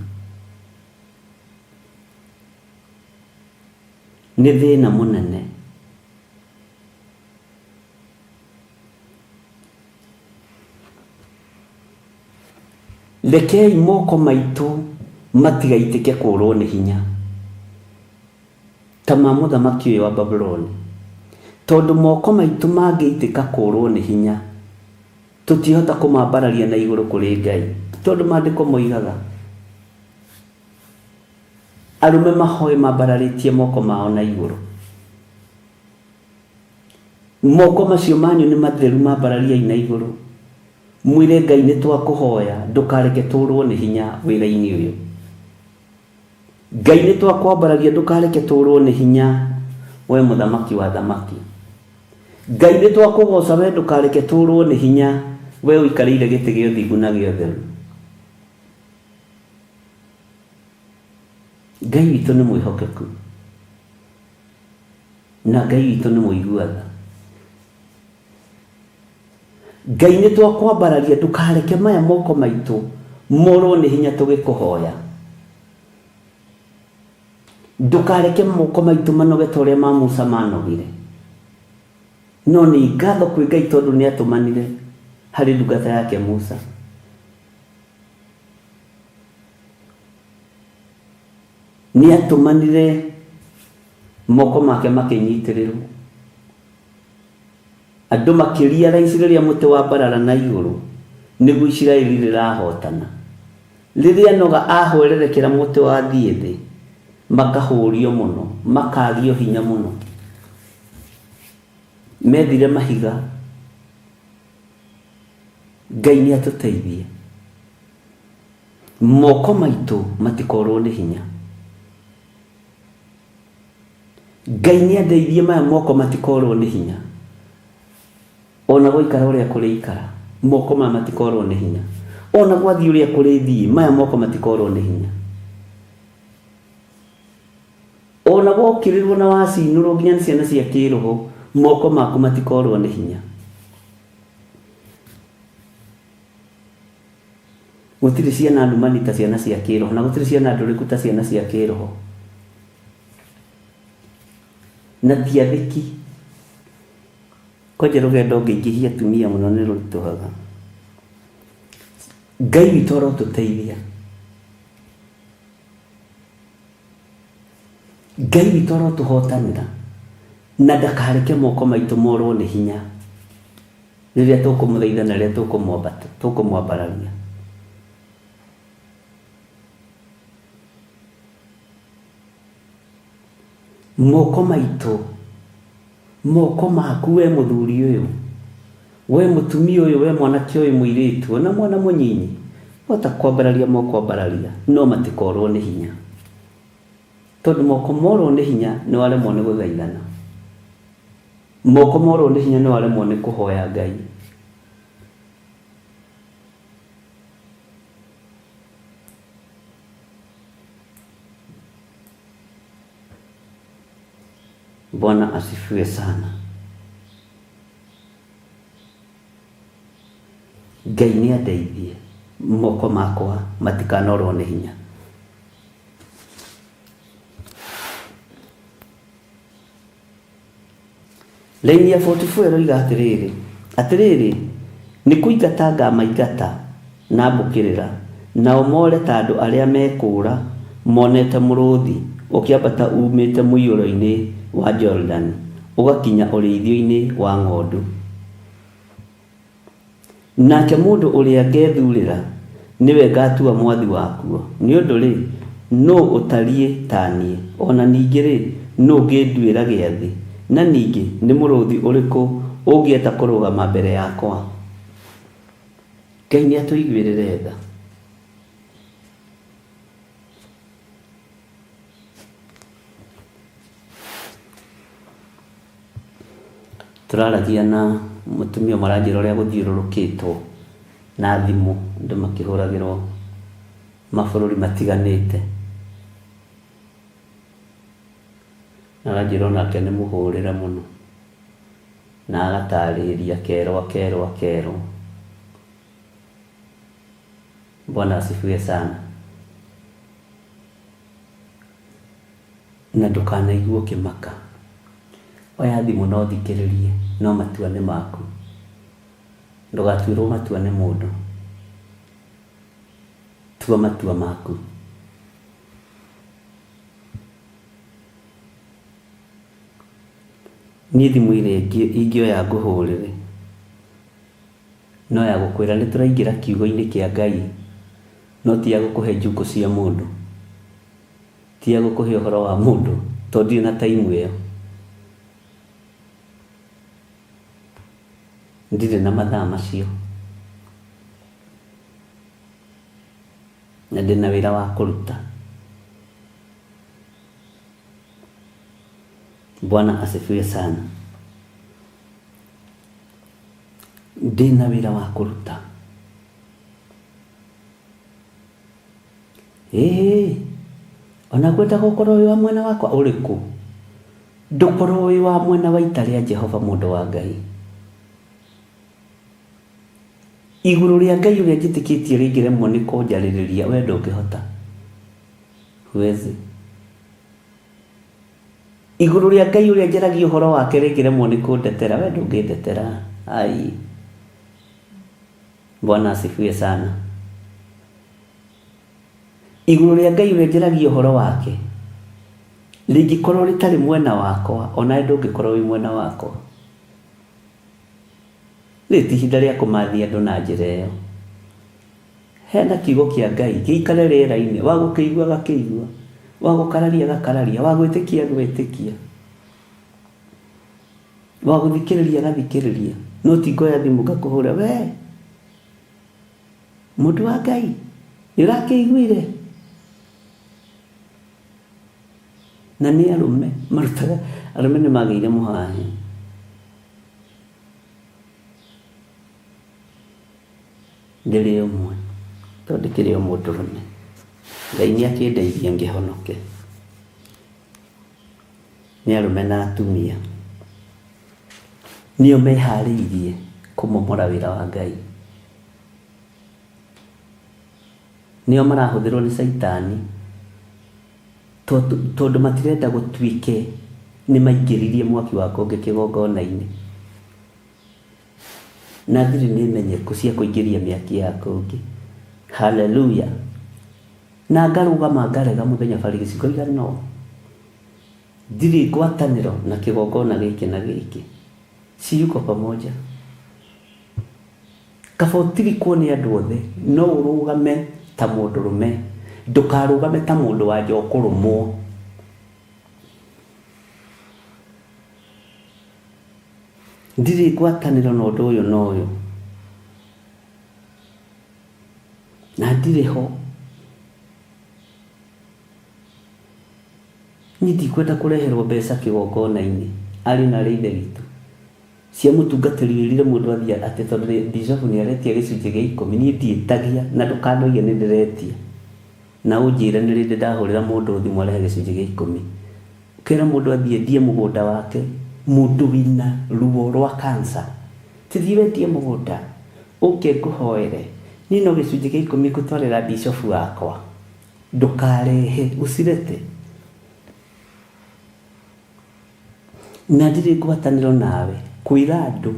Nĩ thĩna mũnene. Rekei moko maitũ matigaitĩke kũũrwo nĩ hinya ta ma mũthamaki ũyũ wa Babylon, tondũ moko maitũ mangĩitĩka kũũrwo nĩ hinya tũtihota kũmambararia na igũrũ kũrĩ Ngai, tondũ maandĩko moigaga arũme mahoe mambararĩtie moko mao na igũrũ. Moko macio manyu nĩ matheru, mambarariai na igũrũ, mwĩre Ngai nĩ twakũhoya ndũkareke tũũrwo nĩ hinya wĩra-inĩ ũyũ. Ngai nĩ twakwambararia ndũkareke tũũrwo nĩ hinya we mũthamaki wa thamaki. Ngai nĩ twakũgoca we ndũkareke tũũrwo nĩ hinya we ũikarĩire gĩtĩ gĩa ũthingu na gĩa ũtheru. Ngai witũ nĩ mwĩhokeku, na Ngai witũ nĩ mũigua-tha. Ngai nĩ twakwambararia ndũkareke maya moko maitũ morwo nĩ hinya tũgĩkũhoya. Ndũkareke moko maitũ manoge ta ũrĩa ma Musa manogire, no nĩ ngatho kwĩ Ngai tondũ nĩ atũmanire harĩ ndungata yake Musa. Nĩ atũmanire moko make makĩnyitĩrĩrwo, andũ makĩria raici rĩrĩa mũtĩ wa mbarara na igũrũ nĩguo Isiraeli rĩrahotana. Rĩrĩa noga ahwererekera mũtĩ wa thiĩ thĩ, makahũrio mũno, makagio hinya mũno, methire mahiga. Ngai nĩ atũteithie, moko maitũ matikorwo nĩ hinya. Ngai nĩ andeithie maya moko matikorwo nĩ hinya, ona gũikara ũrĩa kũrĩ ikara moko maya matikorwo nĩ hinya, ona gwathiĩ ũrĩa kũrĩ thiĩ maya moko matikorwo nĩ hinya, ona gokĩrĩrwo na wacinũrwo nginya nĩ ciana cia kĩroho moko maku matikorwo nĩ hinya. Gũtirĩ ciana ndumani ta ciana cia kĩroho, na gũtirĩ ciana ndũrĩku ta ciana cia kĩroho, na tiathĩki. Kwanja rũgendo ngĩingĩhia atumia mũno nĩ rũritũhaga. Ngai witũ arotũteithia, Ngai witũ arotũhotanĩra. na ndakareke moko maitũ morwo nĩ hinya rĩrĩa tũkũmũthaitha na rĩrĩa tũkũmwambararia. Moko maitũ, moko maku we mũthuri ũyũ, we mũtumia ũyũ, we mwanake ũyũ mũirĩtu, ona mwana mũnyinyi, wota kwambararia moko ambararia, no matikorwo nĩ hinya. Tondũ moko morwo nĩ hinya nĩ waremwo nĩ gũthaithana. Moko morwo nĩ hinya nĩ waremwo nĩ kũhoya Ngai. Bwana asifiwe sana. Ngai nĩ andeithie moko makwa matikanorwo nĩ hinya. Laini ya 44 ĩroiga atĩrĩrĩ, nĩ kũingata ngamaingata na mbũkĩrĩra, nao more ta andũ arĩa mekũũra monete mũrũthi ũkĩambata umĩte mũiyũro-inĩ wa Jordan ũgakinya ũrĩithio-inĩ wa ng'ondu. Nake mũndũ ũrĩa ngethurĩra nĩwe ngatua mwathi wakuo. Nĩ ũndũ rĩ, no ũtariĩ ta niĩ, ona ningĩ rĩ, no ngĩnduĩra gĩathĩ, na ningĩ nĩ mũrũthi ũrĩkũ ũngĩeta kũrũgama mbere yakwa. Ngai nĩ atũiguĩrĩre tha. Tũraragia na mũtumia maranjĩra ũrĩa gũthiũrũrũkĩtwo na thimũ, andũ makĩhũragĩrwo mabũrũri matiganĩte. Na aranjĩra onake nĩ mũhũrĩre mũno, na agatarĩria kerwo. Bwana asifiwe sana. Na ndũkanaigua ũkĩmaka. Oya thimũ no thikĩrĩrie, no matua nĩ maku. Ndũgatuĩrwo matua nĩ mũndũ. Tua matua maku. Niĩ thimũ ĩrĩa ingĩoya ngũhũrĩre no ya gũkwĩra nĩ tũraingĩra kiugo-inĩ kĩa Ngai, no ti ya gũkũhe njukũ cia mũndũ, ti ya gũkũhe ũhoro wa mũndũ, tondũ ndirĩ na taimu ĩyo. Ndirĩ na mathaa macio, na ndĩ na wĩra wa kũruta. Bwana asifiwe sana. Ndĩ na wĩra wa kũruta. Ona kwenda gũkorwo wĩ wa mwena wakwa ũrĩkũ, ndũkorwo wĩ wa mwena wa ita rĩa Jehova mũndũ wa Ngai. Igũrũ rĩa Ngai ũrĩa njĩtĩkĩtie rĩngĩremwo nĩ kũnjarĩrĩria, we ndũngĩhota. Huwezi. Igũrũ rĩa Ngai ũrĩa njaragia ũhoro wake rĩngĩremwo nĩ kũndetera, we ndũngĩndetera. Ai. Bwana asifiwe sana. Igũrũ rĩa Ngai ũrĩa njaragia ũhoro wake rĩngĩkorwo rĩtarĩ mwena wakwa, ona ndũngĩkorwo wĩ mwena wakwa. Rĩti ihinda rĩa kũmathia andũ na njĩra ĩyo. Hena kiugo kĩa Ngai gĩikare rĩera-inĩ, wa gũkĩigua gakĩigua, wa gũkararia gakararia, wa gwĩtĩkia gwĩtĩkia, wa gũthikĩrĩria gathikĩrĩria. No ti ngoya thimũ ngakũhũra, we mũndũ wa Ngai nĩ ũrakĩiguire? Na nĩ arũme marutaga, arũme nĩ magĩire mũhahe. Ndĩrĩ ũmwe, tondũ ndĩkĩrĩ o mũndũrũme. Ngai nĩ akĩndeithia ngĩhonoke. Nĩ arũme na atumia nĩo meharĩirie kũmomora wĩra wa Ngai. Nĩo marahũthĩrwo nĩ Saitani tondũ matirenda gũtuĩke nĩ maingĩririe mwaki wa kũngĩ kĩgongona-inĩ. Na thiri nĩ menyeku cia kũingĩria mĩaki ya kũngĩ. Hallelujah. Na ngarũgama ngarega mũthenya bari gĩcigo igana. ndirĩ ngwatanĩro na kĩgongona gĩkĩ na gĩkĩ, ciyuko pamoja. Kaba ũtirikwo nĩ andũ othe, no ũrũgame ta mũndũrũme, ndũkarũgame ta mũndũ wa nja ũkũrũmwo. Ndirĩ ngwatanĩro na ũndũ ũyũ na ũyũ, na ndirĩ ho. Niĩ ndikwenda kũreherwo mbeca kĩgongona-inĩ arĩ na ithe witũ cia mũtungatĩri wĩrire mũndũ athiĩ atĩ tondũ Bishop nĩ aretia gĩcunjĩ gĩa 10, niĩ ndiĩtagia, na ndũkanoige nĩ ndĩretia na ũnjĩre nĩ rĩndĩ ndahũrĩra mũndũ thimũ arehe gĩcunjĩ gĩa 10. Ũkĩra mũndũ athiĩ endie mũgũnda wake, mũndũ wĩna ruo rwa cancer, tithiĩ wendie mũgũnda, ũke ngũhoere, niĩ no gĩcunjĩ gĩa 10 ngũtwarĩra Bishop wakwa, ndũkarehe ũcirete. Na ndirĩ ngwatanĩro nawe kwĩra andũ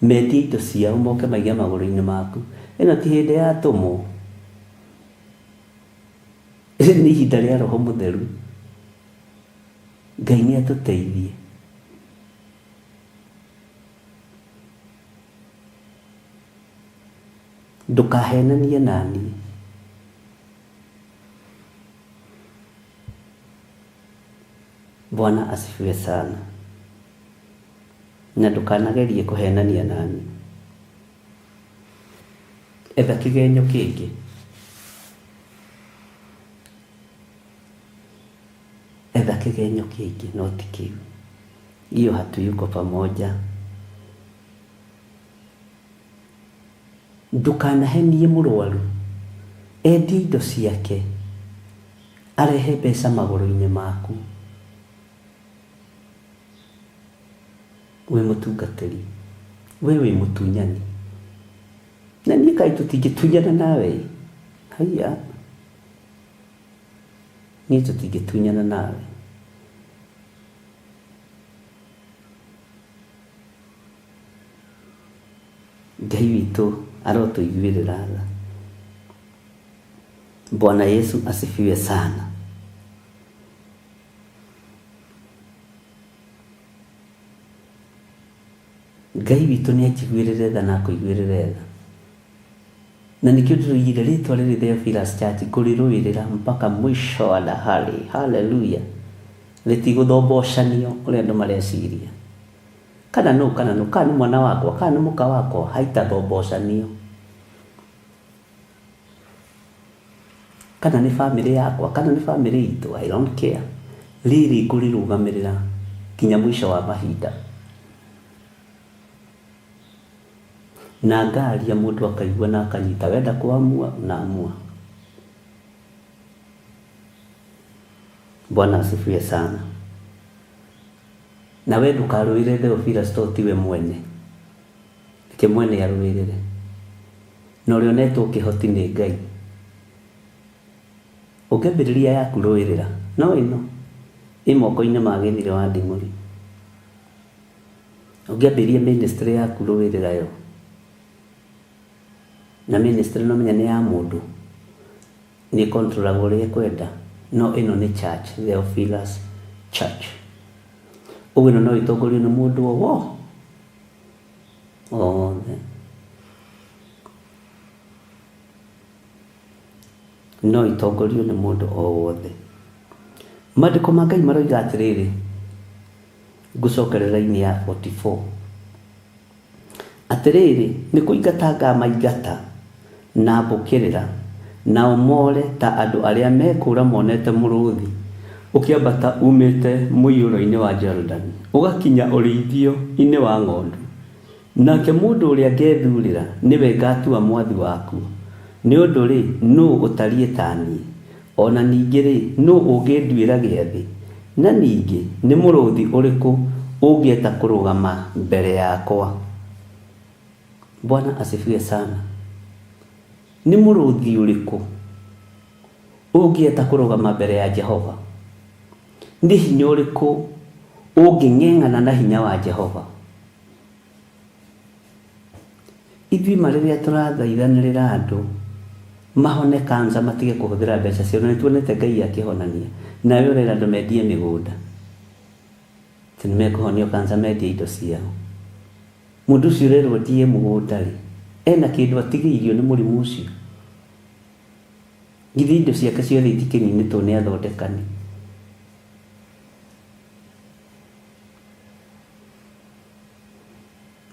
mendie indo ciao moke maige magũrũ-inĩ maku. Ĩno ti hĩndĩ ya tũmũ, nĩ ihinda rĩa Roho Mũtheru. Ngai nĩ atũteithie. Ndũkahenanie naniĩ. Bwana asifiwe sana. Na ndũkanagerie kũhenania nani. Etha kĩgenyo kĩngĩ. Etha kĩgenyo kĩngĩ, no ti kĩu. Hiyo hatuyuko pamoja. Ndũkanahenie mũrwaru, endie indo ciake, arehe mbeca magũrũ-inĩ maku. We mũtungatĩri, we wĩ mũtunyani, na niĩ kaĩ tũtingĩtunyana nawe? Haiya, niĩ tũtingĩtunyana nawe. Ngai witũ arotũiguĩrĩra tha. Bwana Yesu asifiwe sana. Ngai witũ nĩ akĩiguĩrĩre tha na akũiguĩrĩre tha. Na nĩkĩo ndĩroigire rĩtwa rĩrĩ Theophilus Church kũrĩrũĩrĩra mpaka mwisho wa dahari. Haleluya. Rĩtigũthobocanio ũrĩa andũ mareciria. Kana nĩ mwana wakwa, kana nĩ mũka wakwa, haitathobocanio. Kana nĩ family yakwa, kana nĩ family itũ, I don't care. Rĩrĩ kũrĩrũgamĩrĩra kinya mwisho wa mahinda. Na ngaria mũndũ akaigua na akanyita, wenda kuamua unaamua. Bwana asifiwe sana. Na we ndũkarũĩre Theophilus to tiwe mwene, ke mwene arũĩrĩre, na ũrĩa onetwo kĩhoti nĩ Ngai. Ũngĩambĩrĩria yaku rũĩrĩra, no ĩno ĩ moko-inĩ ma Gĩthire wa Nding'ũri. Ũngĩambĩrĩria ministry yaku rũĩrĩra yo, na ministry no menya nĩ ya mũndũ, nĩ controlagwo ũrĩa kwenda, no ĩno nĩ church, Theophilus Church. Ũguo no ĩtongorio nĩ mũndũ othe. No ĩtongorio nĩ mũndũ wothe. Maandĩko ma Ngai maroiga atĩrĩrĩ, ngũcokerera-inĩ ya 44, atĩrĩrĩ, nĩ kũingata maingata na mbũkĩrĩra na ũmore ta andũ arĩa mekũra monete mũrũthi ũkĩambata umĩte mũiyũro-inĩ wa Jordan ũgakinya ũrĩithio-inĩ wa ng'ondu. Nake mũndũ ũrĩa ngethurĩra nĩwe ngatua mwathi waku. Nĩ ũndũ rĩ, nũũ ũtariĩ ta niĩ? Ona ningĩ rĩ, nũũ ũngĩnduĩra gĩathĩ? Na ningĩ nĩ mũrũthi ũrĩkũ ũngĩeta kũrũgama mbere yakwa? Bwana asifiwe sana. Nĩ mũrũthi ũrĩkũ ũngĩeta kũrũgama mbere ya Jehova? Nĩ hinya ũrĩkũ ũngĩng'eng'ana na hinya wa Jehova? Ithuĩ rĩrĩa tũrathaithanĩrĩra andũ mahone kansa, matige kũhũthĩra mbeca ciao, na nĩtuonete Ngai akĩhonania. Nawe ũrera andũ mendie mĩgũnda, Tinimekuhonio kansa media indo ciao. Mundu ucio rero ndie mugunda ri ena kindu atigĩirio nĩ mũrimũ ũcio. Githĩ indo ciake ciothe itikininĩtwo nĩ athondekani.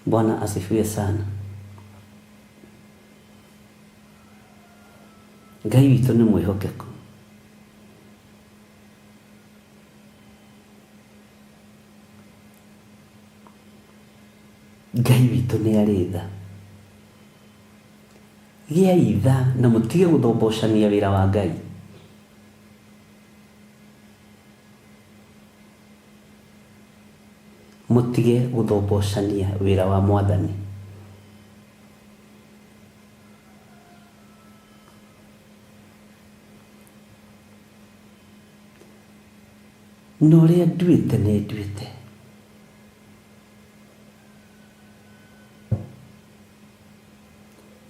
Bwana asifiwe sana. Ngai witũ nĩ mwĩhokeku. Ngai witũ nĩ arĩ tha. Gĩai tha na mũtige gũthombocania wĩra wa Ngai. Mũtige gũthombocania wĩra wa Mwathani. Na ũrĩa nduĩte nĩ nduĩte.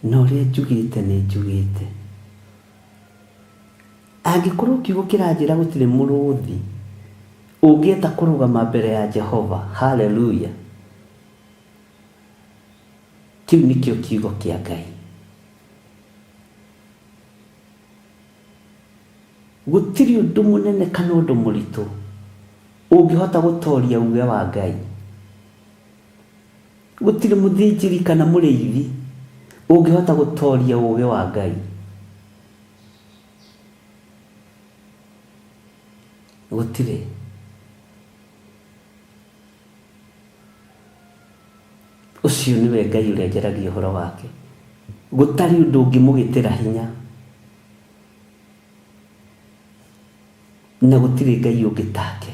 Na ũrĩa njugĩte nĩ njugĩte. Angĩkorwo kiugo kĩranjĩra gũtirĩ mũrũthi ũngĩeta kũrũgama mbere ya Jehova, haleluya, kĩu nĩkĩo kiugo kĩa Ngai. Gũtirĩ ũndũ mũnene kana ũndũ mũritũ ũngĩhota gũtoria uge wa Ngai. Gũtirĩ mũthĩnjĩri kana mũrĩithi ũngĩhota gũtoria uge wa Ngai. Gũtirĩ. Ũcio nĩwe Ngai ũrĩa njaragia ũhoro wake. Gũtarĩ ũndũ ũngĩmũgĩtĩra hinya. Na gũtirĩ Ngai ũngĩ take.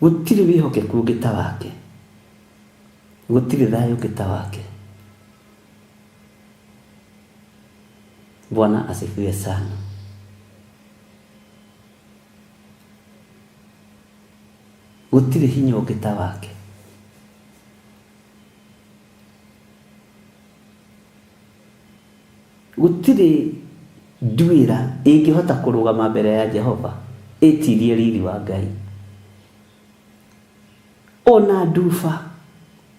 Gũtirĩ wĩhokeku ũngĩ ta wake. Gũtirĩ thayũ ũngĩ ta wake. Bwana asifiwe sana. Gũtirĩ hinya ũngĩ ta wake. Gũtirĩ nduĩra ĩngĩhota kũrũgama mbere ya Jehova ĩtirie riri wa Ngai. Ona nduba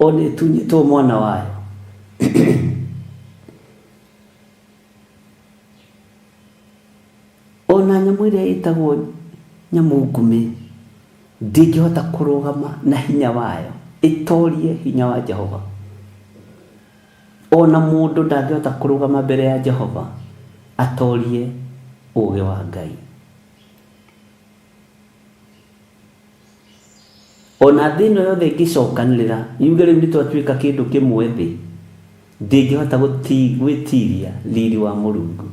ona ĩtunyĩtwo mwana wayo ona nyamũ ĩrĩa ĩtagwo nyamũ ngume ndĩngĩhota kũrũgama na hinya wayo ĩtorie hinya wa Jehova. Ona mũndũ ndangĩhota kũrũgama mbere ya Jehova atorie ũũgĩ wa Ngai. Ona thĩ ĩno yothe ĩngĩcokanĩrĩra yuge rĩu nĩtwatuĩka kĩndũ kĩmwe thĩ, ndĩngĩhota gwĩtiria riri wa Mũrungu.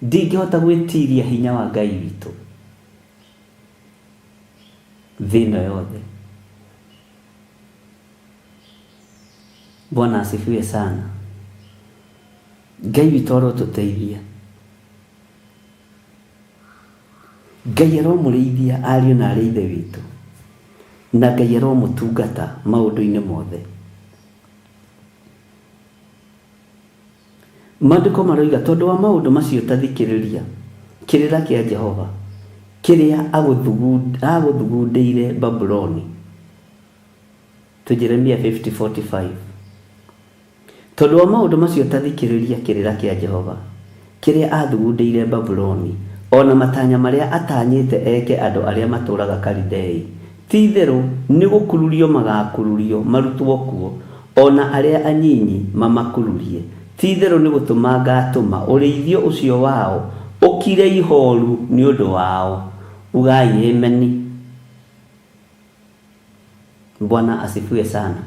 Ndĩngĩhota gwĩtiria hinya wa Ngai witũ. Thĩ ĩno yothe. Bwana asifiwe sana. Ngai witũ arotũteithia. Ngai aromũrĩithia ariũ na arĩ ithe witũ. Na Ngai aromũtungata maũndũ-inĩ mothe. Maandĩko maroiga tondũ wa maũndũ macio tathikĩrĩria kĩrĩra kĩa Jehova kĩrĩa agũthugundĩire Babuloni. Tu Jeremia 50:45. Tondũ wa maũndũ macio tathikĩrĩria kĩrĩra kĩa Jehova kĩrĩa athugundĩire Babuloni, ona matanya marĩa atanyĩte eke andũ arĩa matũũraga Kalidei, ti itherũ nĩ gũkururio magakururio marutwo kuo, ona arĩa anyinyi mamakururie. Ti itherũ nĩ gũtũma ngatũma ũrĩithio ũcio wao ũkire ihoru nĩ ũndũ wao. Ugai ameni. Bwana asifiwe sana.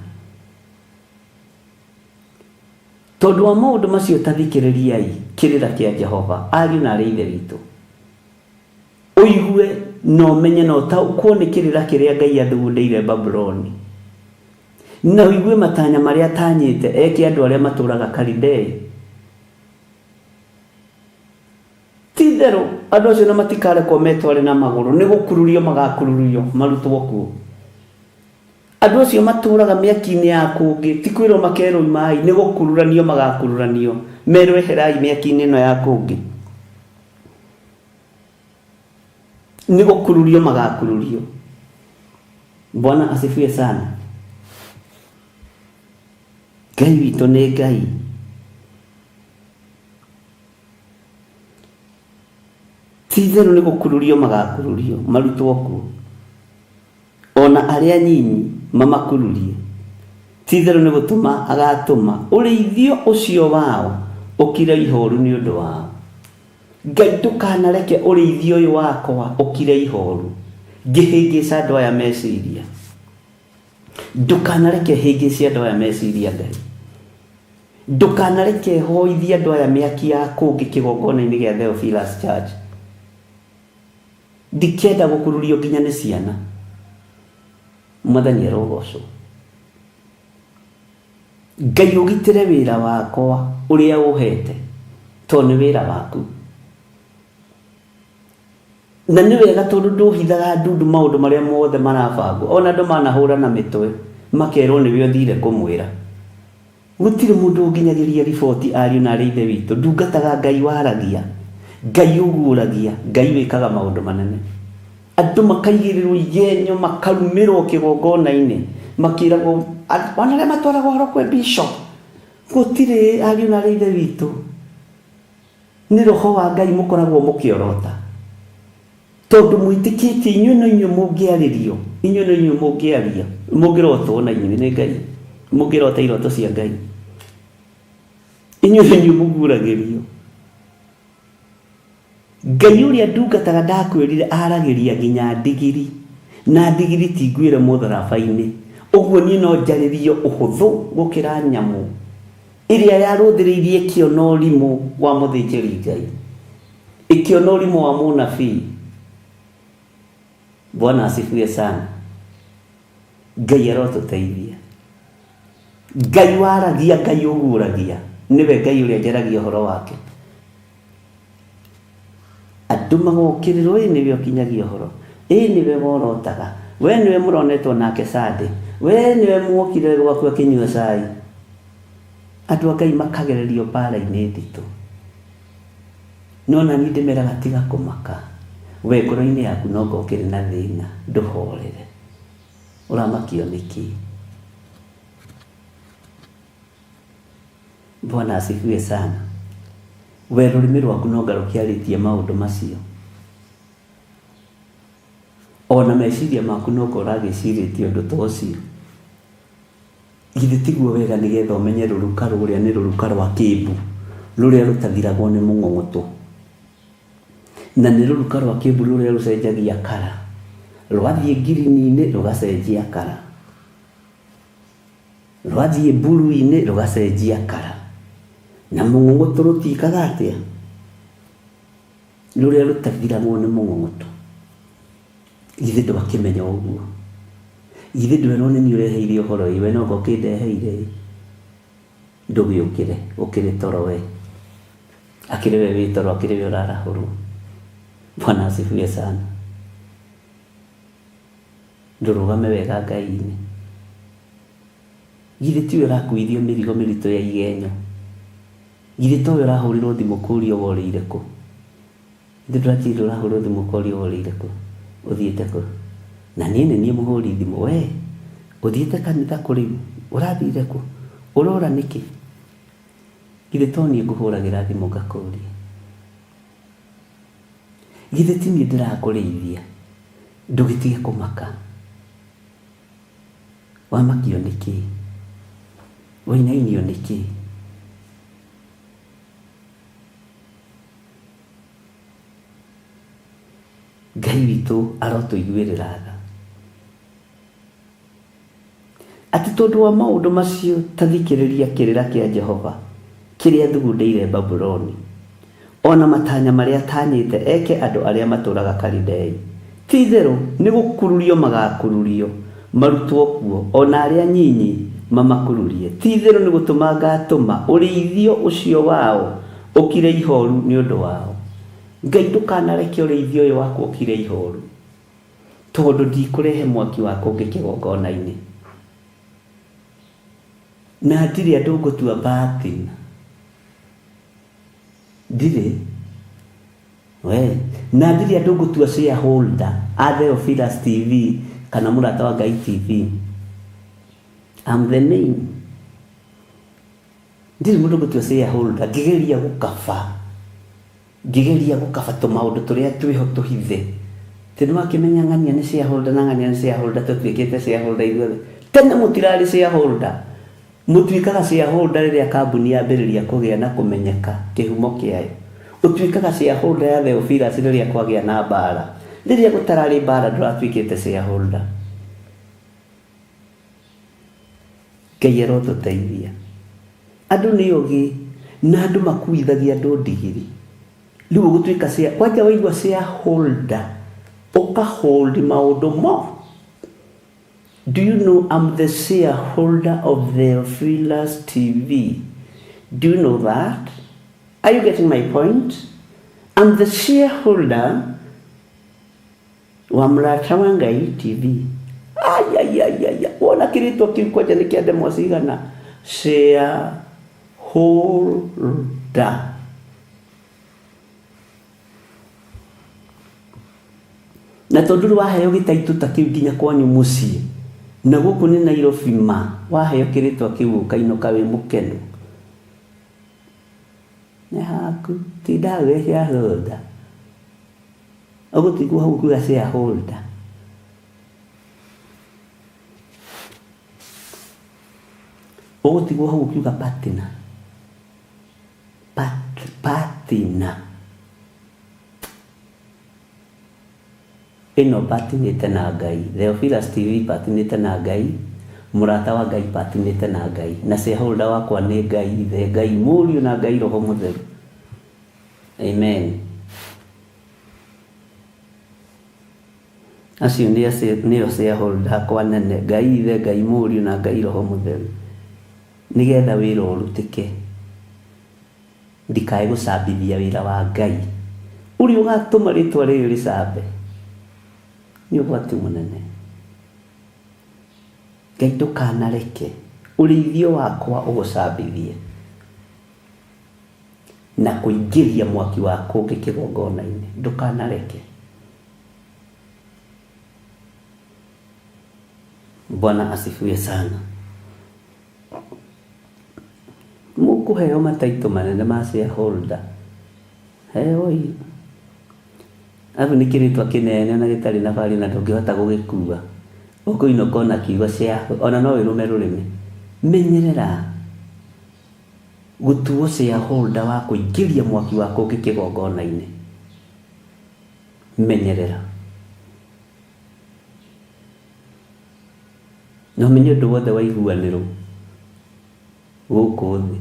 Tondũ wa maũndũ macio tathikĩrĩriai kĩrĩra kĩa Jehova, ariũ na arĩ ithe witũ. Ũigue na ũmenye na ũtaũkwo nĩ kĩrĩra kĩrĩa Ngai athugundĩire Babuloni. Na ũigue matanya marĩa atanyĩte eke andũ arĩa matũũraga Kalidei. Ti itherũ andũ acio na matikarekwo metware na magũrũ, nĩ gũkururio magakururio marutwo kuo. Andũ acio matũũraga mĩaki-inĩ ya kũngĩ, ti kwĩrwo makerwo imai, nĩ gũkururanio magakururanio, merwo eherai mĩaki-inĩ ĩno ya kũngĩ. nĩ gũkururio magakururio. Bwana asifiwe sana. Ngai witũ nĩ Ngai. Ti-itherũ nĩ gũkururio magakururio, marutwo kuo. Ona arĩa nyinyi mamakururie. Ti-itherũ nĩ gũtũma agatũma ũrĩithio ũcio wao ũkire ihoru nĩ ũndũ wao. Ngai ndũkanareke ũrĩithio ũyũ wakwa ũkire ihoru ngĩhĩngĩca andũ aya meciria. Ndũkanareke hĩngĩce andũ aya meciria Ngai. Ndũkanareke hoithie andũ aya mĩaki ya kũngĩ kĩgongona-inĩ gĩa Theophilus Church. Ndikenda gũkururio nginya nĩ ciana. Mwathani arogocwo. Ngai ũgitĩre wĩra wakwa ũrĩa ũhete, tondũ nĩ wĩra waku. Na nĩ wega tondũ ndũhithaga ndundu maũndũ marĩa mothe marabangwo. Ona andũ manahũra na mĩtwe makerwo nĩwe ũthire kũmwĩra. Gũtirĩ mũndũ ũnginyagĩria riboti ariũ na arĩ ithe witũ. Ndungataga Ngai waragia, Ngai ũguũragia, Ngai wĩkaga maũndũ manene. Andũ makaigĩrĩrwo igenyo makarumĩrwo kĩgongona-inĩ makĩragwo ona arĩa matwaragwo ũhoro kwĩ bishop. Gũtirĩ ariũ na arĩ ithe witũ. Nĩ roho wa Ngai mũkoragwo mũkĩorota. Tondũ mwĩtĩkĩtie inyuĩ na inyuĩ mũngĩarĩrio, inyuĩ na inyuĩ mũngĩaria, mũngĩrotwo na inyuĩ nĩ Ngai, mũngĩrota iroto cia Ngai, inyuĩ na inyuĩ mũguũragĩrio. Ngai ũrĩa ndungataga ndakwĩrire aragĩria nginya ndigiri, na ndigiri tingwĩre mũtharaba-inĩ. Ũguo niĩ no njarĩrio ũhũthũ gũkĩra nyamũ ĩrĩa yarũthĩrĩirie kĩona ũrimũ wa mũthĩnjĩri Ngai, ĩkĩona ũrimũ wa mũnabii. Bwana asifiwe sana. Ngai arotũteithia. Ngai waragia, Ngai ũguũragia, nĩwe Ngai ũrĩa njaragia ũhoro wake. Andũ magokĩrĩrwo nĩwe ũkinyagia ũhoro. Nĩwe worotaga. We nĩwe mũronetwo nake Sunday. We nĩwe muokire gwaku akĩnyua cai. Andũ a Ngai makagererio mbara-inĩ nditũ. No na niĩ ndĩmeraga tiga kũmaka. We ngoro-inĩ yaku no ngokĩre na thĩna, ndũhorere. Ũramakio nĩkĩ? Bwana asifiwe sana. We rũrĩmĩ rwaku no ngarũkĩarĩtie maũndũ macio. Ona meciria maku no ngoragĩcirĩtie ũndũ ta ũcio. Githĩ tiguo wega nĩgetha ũmenye rũruka rũrĩa nĩ rũruka rwa kĩmbu, rũrĩa rũtathiragwo nĩ mũng'ong'oto. Na nĩ rũruka rwa kĩmbu rũrĩa rũcenjagia kara. Rwathiĩ ngirini-inĩ rũgacenjia kara. Rwathiĩ mburu-inĩ rũgacenjia kara. Na mũng'ong'oto rũtikaga atĩa? Rũrĩa rũtathiragwo nĩ mũng'ong'oto. Githĩ ndwakĩmenya ũguo? Githĩ ndwĩrwo nĩ niĩ ũreheire ũhoro ũyũ? We no ngokĩndeheire. Ndũgĩũkĩre, ũkĩrĩ toro we. Akĩrĩ we wĩ toro, akĩrĩ we ũrarahũrwo. Bwana asifiwe sana. Ndũrũgame wega Ngai-inĩ. Githĩ tiwe ũrakuithio mĩrigo mĩritũ ya igenyo? Githĩ towe ũrahũrĩrwo thimũ kũũrio worĩire kũ? Githĩ ndũrakĩrĩ ũrahũrĩrwo thimũ kũũrio worĩire kũ? Ũthiĩte kũ? Na niĩ nĩ niĩ mũhũri thimũ. We ũthiĩte kanitha kũ rĩu? Ũrathire kũ? Ũrora nĩkĩ? Githĩ to niĩ ngũhũragĩra thimũ ngakũũria? Githĩ ti niĩ ndĩrakũrĩithia? Ndũgĩtige kũmaka. Wamakio nĩkĩ? Wainainio nĩkĩ? Ngai witũ arotũiguĩrĩra tha. Atĩ tondũ wa maũndũ macio ta thikĩrĩria kĩrĩra kĩa Jehova kĩrĩa thugundĩire Babuloni, ona matanya marĩa atanyĩte eke andũ arĩa matũũraga Kalidei. Ti-itherũ nĩ gũkururio magakururio, marutwo kuo, ona arĩa nyinyi mamakururie. Ti-itherũ nĩ gũtũma ngatũma ũrĩithio ũcio wao ũkire ihoru nĩ ũndũ wao. Ngai ndũkanareke ũrĩithio ũyũ wakwa ũkire ihoru, tondũ ndikũrehe mwaki wa kũngĩ kĩgongona-inĩ. Na ndirĩ andũ ngũtua batina. Ndirĩ. We na ndiri andu ngutua shareholder a Theophilus TV kana Murata wa Ngai TV. I'm the name. Ndiri mundu ngutua shareholder ngigeria gukaba tumaundu turia twiho tuhithe. Tena wakimenya ngania ni shareholder na ngania ni shareholder tutwikite shareholder ithuothe. Tena mutirari shareholder. Mutwikaga shareholder riria kambuni yambiriria kugia na kumenyeka kihumo kiayo. Utwikaga shareholder ya Theophilus riria kwagia na bara. Riria gutarari bara nduratwikite shareholder. Kayero tuteithia. Andu ni ogi na andu makuithagia andu ndigiri. Riu gutwika share kwaja waigua shareholder oka hold maundu mo. Do you know I'm the shareholder of Theophilus TV? Do you know that? Are you getting my point? I'm the shareholder wa Murata wa Ngai TV. Ay. Wona kirito kiu kwaja ni kia demo cigana. Shareholder. Na tondu waheo gitaitu ta kiu nginya kwanyu mucii na guku ni Nairobi ma waheo kiritwa kiu kainoka wi mukenu ne haku tidawe shareholder agutigwo hau kuga shareholder ogutigwo hau kuga partner ino patinite na Ngai. Theophilus TV patinite na Ngai. Murata wa Ngai patinite na Ngai. Na shareholder wakwa ni Ngai ithe, Ngai Mũriũ na Ngai Roho Mũtheru. Amen. Acio nĩo shareholder akwa nene, Ngai ithe, Ngai Mũriũ na Ngai Roho Mũtheru. Nigetha wĩra ũrutĩke ndikae gũcambithia wĩra wa Ngai ũrĩa ũgatũma rĩtwa rĩrĩ rĩcambe. Ni ũgwati mũnene. Ngai ndũkanareke ũrĩithio wakwa ũgũcambithie na kũingĩria mwaki wako ũngĩ kĩgongona-inĩ. Ndũkanareke. Bwana asifiwe sana. Mũkũheo mataitũ manene ma shareholder. Heo abu ni kiritwa kinene na gitari na bari na ndungihota gugikua ukuinoka na kiugo cia ona no wirume rurimi menyerera gutuo shareholder wa kuingiria mwaki wako ukikigongona-ini. Menyerera no menye ndu wothe wa iguaniro guku thi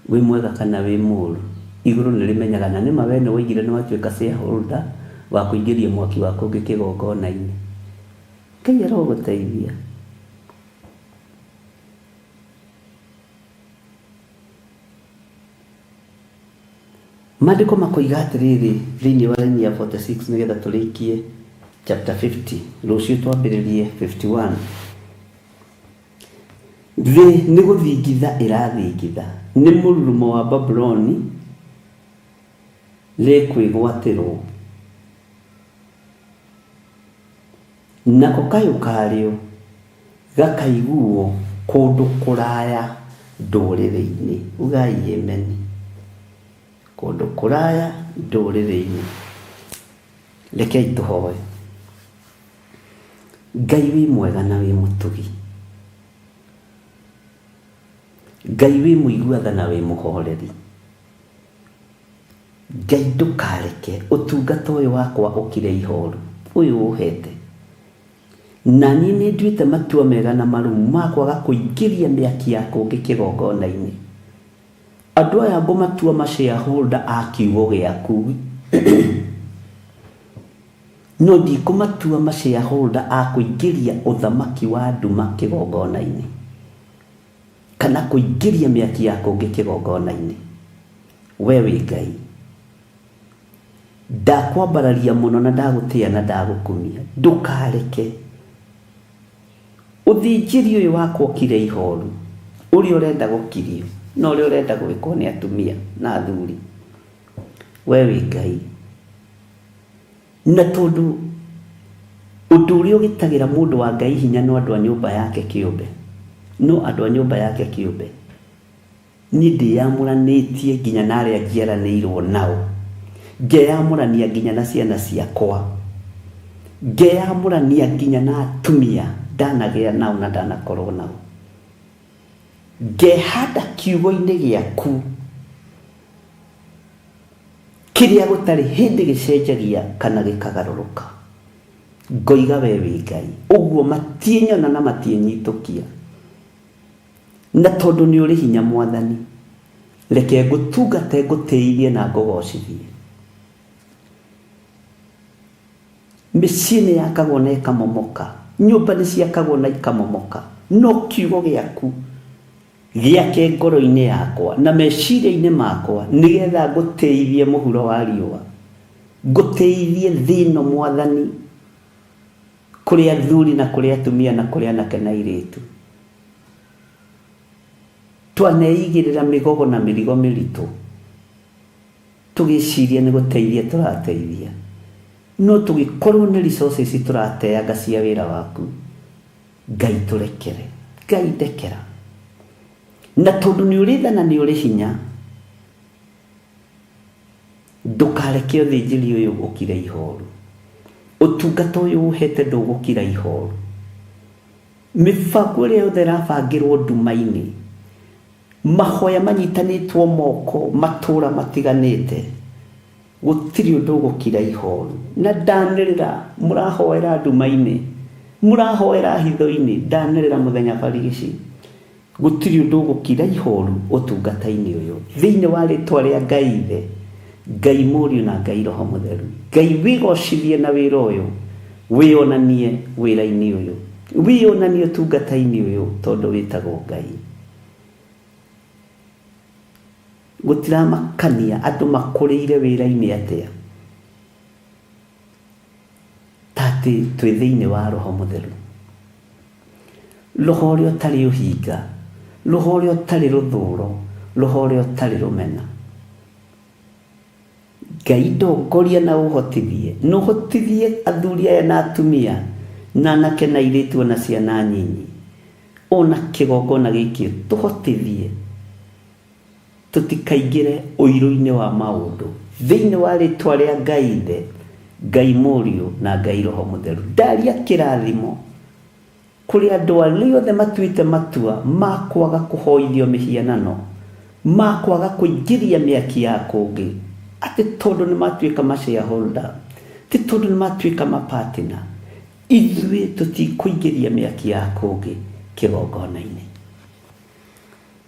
wi mwega kana wi muru iguru nirimenyaga na nima wene wigire no atuika shareholder wa kuingiria mwaki wako ngikigongona-ini. Ngai aroguteithia. Maandiko makoiga atiriri thiini wa Isaiah 46 nigetha turikie chapter 50 rucio twambiririe 51. Thĩ nĩ gũthingitha ĩrathingitha, nĩ mũrurumo wa Babuloni rĩkwĩgwatĩrwo, nako kayũ karĩo gakaiguo kũndũ kũraya ndũrĩrĩ-inĩ. Ugai amen. Kũndũ kũraya ndũrĩrĩ-inĩ. Rekei tũhoe. Ngai wĩ mwega na wĩ mũtugi. Ngai wĩ mũiguatha na wĩ mũhoreri. Ngai ndũkareke ũtungata ũyũ wakwa ũkire ihoru ũyũ ũhete. Na niĩ nĩ nduĩte matua mega na marumu ma kwaga kũingĩria mĩaki yakwa ngĩkĩgongona-inĩ. Andũ aya ngũmatua ma-shareholder a kiugo gĩaku. No ndikũmatua ma-shareholder a kũingĩria ũthamaki wa nduma kĩgongona-inĩ kana kũingĩria mĩaki yakwa ngĩkĩgongona-inĩ. We wĩ Ngai. Ndakwambararia mũno na ndagũtĩa na ndagũkumia. Ndũkareke ũthĩnjĩri ũyũ wakwa ũkire ihoru, ũrĩa ũrenda gũkirio na ũrĩa ũrenda gwĩkwo nĩ atumia na athuri. we wĩ Ngai. Na tondũ ũndũ ũrĩa ũgĩtagĩra mũndũ wa Ngai hinya no andũ a nyũmba yake kĩũmbe, no andũ a nyũmba yake kĩũmbe, niĩ ndĩyamũranĩtie nginya na arĩa njiaranĩirwo nao, ngeyamũrania nginya na ciana ciakwa, ngeyamũrania nginya na atumia ndanagĩa nao na ndanakorwo nao, ngehanda kiugo-inĩ gĩaku kĩrĩa gũtarĩ hĩndĩ gĩcenjagia kana gĩkagarũrũka. Ngoiga we wĩ Ngai, ũguo matienyona na matienyitũkia. Na tondũ nĩ ũrĩ hinya Mwathani, reke ngũtungate ngũtĩithie na ngũgocithie. Mĩciĩ nĩ yakagwo na ĩkamomoka, nyũmba nĩ ciakagwo na ikamomoka, no kiugo gĩaku gĩake ngoro-inĩ yakwa na meciria-inĩ makwa nĩgetha ngũtĩithie mũhuro wa riũa, ngũtĩithie thĩno Mwathani, kũrĩ athuri na kũrĩ atumia na kũrĩ anake na airĩtu. Twaneigĩrĩra mĩgogo na mĩrigo mĩritũ, tũgĩciria nĩ gũteithia tũrateithia, no tũgĩkorwo nĩ resources tũrateanga cia wĩra waku, Ngai tũrekere, Ngai ndekera. Na tondũ nĩ ũrĩ tha na nĩ ũrĩ hinya, ndũkareke ũthĩnjĩri ũyũ ũkire ihoru, ũtungata ũyũ ũhete ndũgũkira ihoru. Mĩbango ĩrĩa yothe ĩrabangĩrwo nduma-inĩ, mahoya manyitanĩtwo moko matũra matiganĩte, gũtirĩ ũndũ ũgũkira ihoru. Na ndanĩrĩra mũrahoera nduma-inĩ, mũrahoera hitho-inĩ, ndanĩrĩra mũthenya barigici, gũtirĩ ũndũ ũgũkira ihoru ũtungata-inĩ ũyũ thĩinĩ wa rĩtwa rĩa Ngai Ithe, Ngai Mũriũ na Ngai Roho Mũtheru. Ngai wĩgocithie na wĩra ũyũ, wĩonanie wĩra-inĩ ũyũ, wĩonanie ũtungata-inĩ ũyũ, tondũ wĩtagwo Ngai. Gũtiramakania andũ makũrĩire wĩra-inĩ atĩa, tatĩ twĩ thĩinĩ wa Roho Mũtheru, roho ũrĩa ũtarĩ ũhinga, roho ũrĩa ũtarĩ rũthũũro, roho ũrĩa ũtarĩ rũmena. Ngai ndongoria na ũhotithie, no ũhotithie athuri aya na atumia na anake na airĩtu na ciana nyinyi, ona kĩgongona gĩkĩ tũhotithie tũtikaingĩre ũiru-inĩ wa maũndũ, thĩinĩ wa rĩtwa rĩa Ngai Ithe, Ngai Mũriũ na Ngai Roho Mũtheru. Ndaria kĩrathimo kũrĩ andũ arĩa othe matuĩte matua ma kwaga kũhoithio mĩhianano, ma kwaga kũingĩria mĩaki ya kũngĩ, atĩ tondũ nĩ matuĩka ma-shareholder, ti tondũ nĩ matuĩka ma-partner, ithuĩ tũtikũingĩria mĩaki ya kũngĩ kĩgongona-inĩ.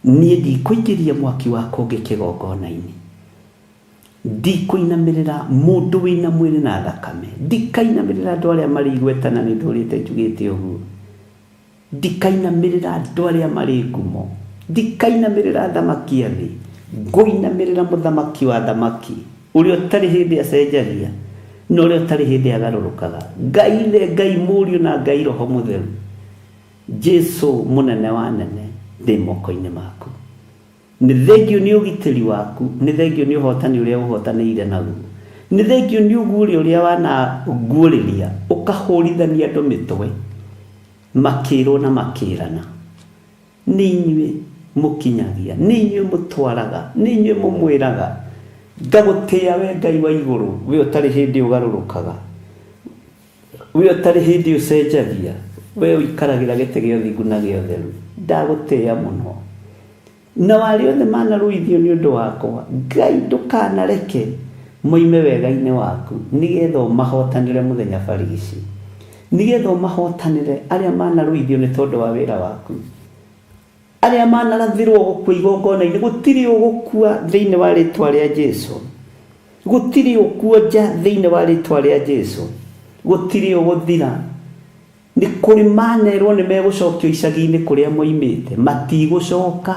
Niĩ ndikũingĩria mwaki wa kũngĩ kĩgongona-inĩ, ndikũinamĩrĩra mũndũ wĩna mwĩrĩ na thakame, ndikainamĩrĩra andũ arĩa marĩ igweta na nĩ ndũrĩte njugĩte ũguo, ndikainamĩrĩra andũ arĩa marĩ ngumo, ndikainamĩrĩra thamaki a thĩ, ngũinamĩrĩra mũthamaki wa thamaki, ũrĩa ũtarĩ hĩndĩ acenjagia na ũrĩa ũtarĩ hĩndĩ agarũrũkaga, Ngai Ithe, Ngai Mũriũ na Ngai Roho Mũtheru. Jesu mũnene wa nene, ndĩ moko-inĩ maku. Nĩ thengio nĩ ũgitĩri waku, nĩ thengio nĩ ũhotani ũrĩa ũhotanĩire naguo, nĩ thengio nĩ ũguũria ũrĩa wanaguũrĩria ũkahũrithania andũ mĩtwe, makĩrwo na makĩrana. Nĩ inyuĩ mũkinyagia, nĩ inyuĩ mũtwaraga, nĩ inyuĩ mũmwĩraga, ngagũtĩĩa we Ngai wa igũrũ, we ũtarĩ hĩndĩ ũgarũrũkaga, we ũtarĩ hĩndĩ ũcenjagia, we ũikaragĩra gĩtĩ gĩa ũthingu na gĩa ũtheru. Ndagũtĩĩa mũno, na warĩ othe manarũithio nĩ ũndũ wakwa, Ngai ndũkanareke moime wega-inĩ waku, nĩgetha ũmahotanĩre mũthenya barigici, nĩgetha ũmahotanĩre arĩa manarũithio nĩ tondũ wa wĩra waku, arĩa manarathirwo gũkua igongona-inĩ. Gũtirĩ ũgũkua thĩinĩ wa rĩtwa rĩa Jesu, gũtirĩ ũkuonja thĩinĩ wa rĩtwa rĩa Jesu, gũtirĩ ũgũthira. Nĩ kũrĩ manerwo nĩ megũcokio icagi-inĩ kũrĩa moimĩte, matigũcoka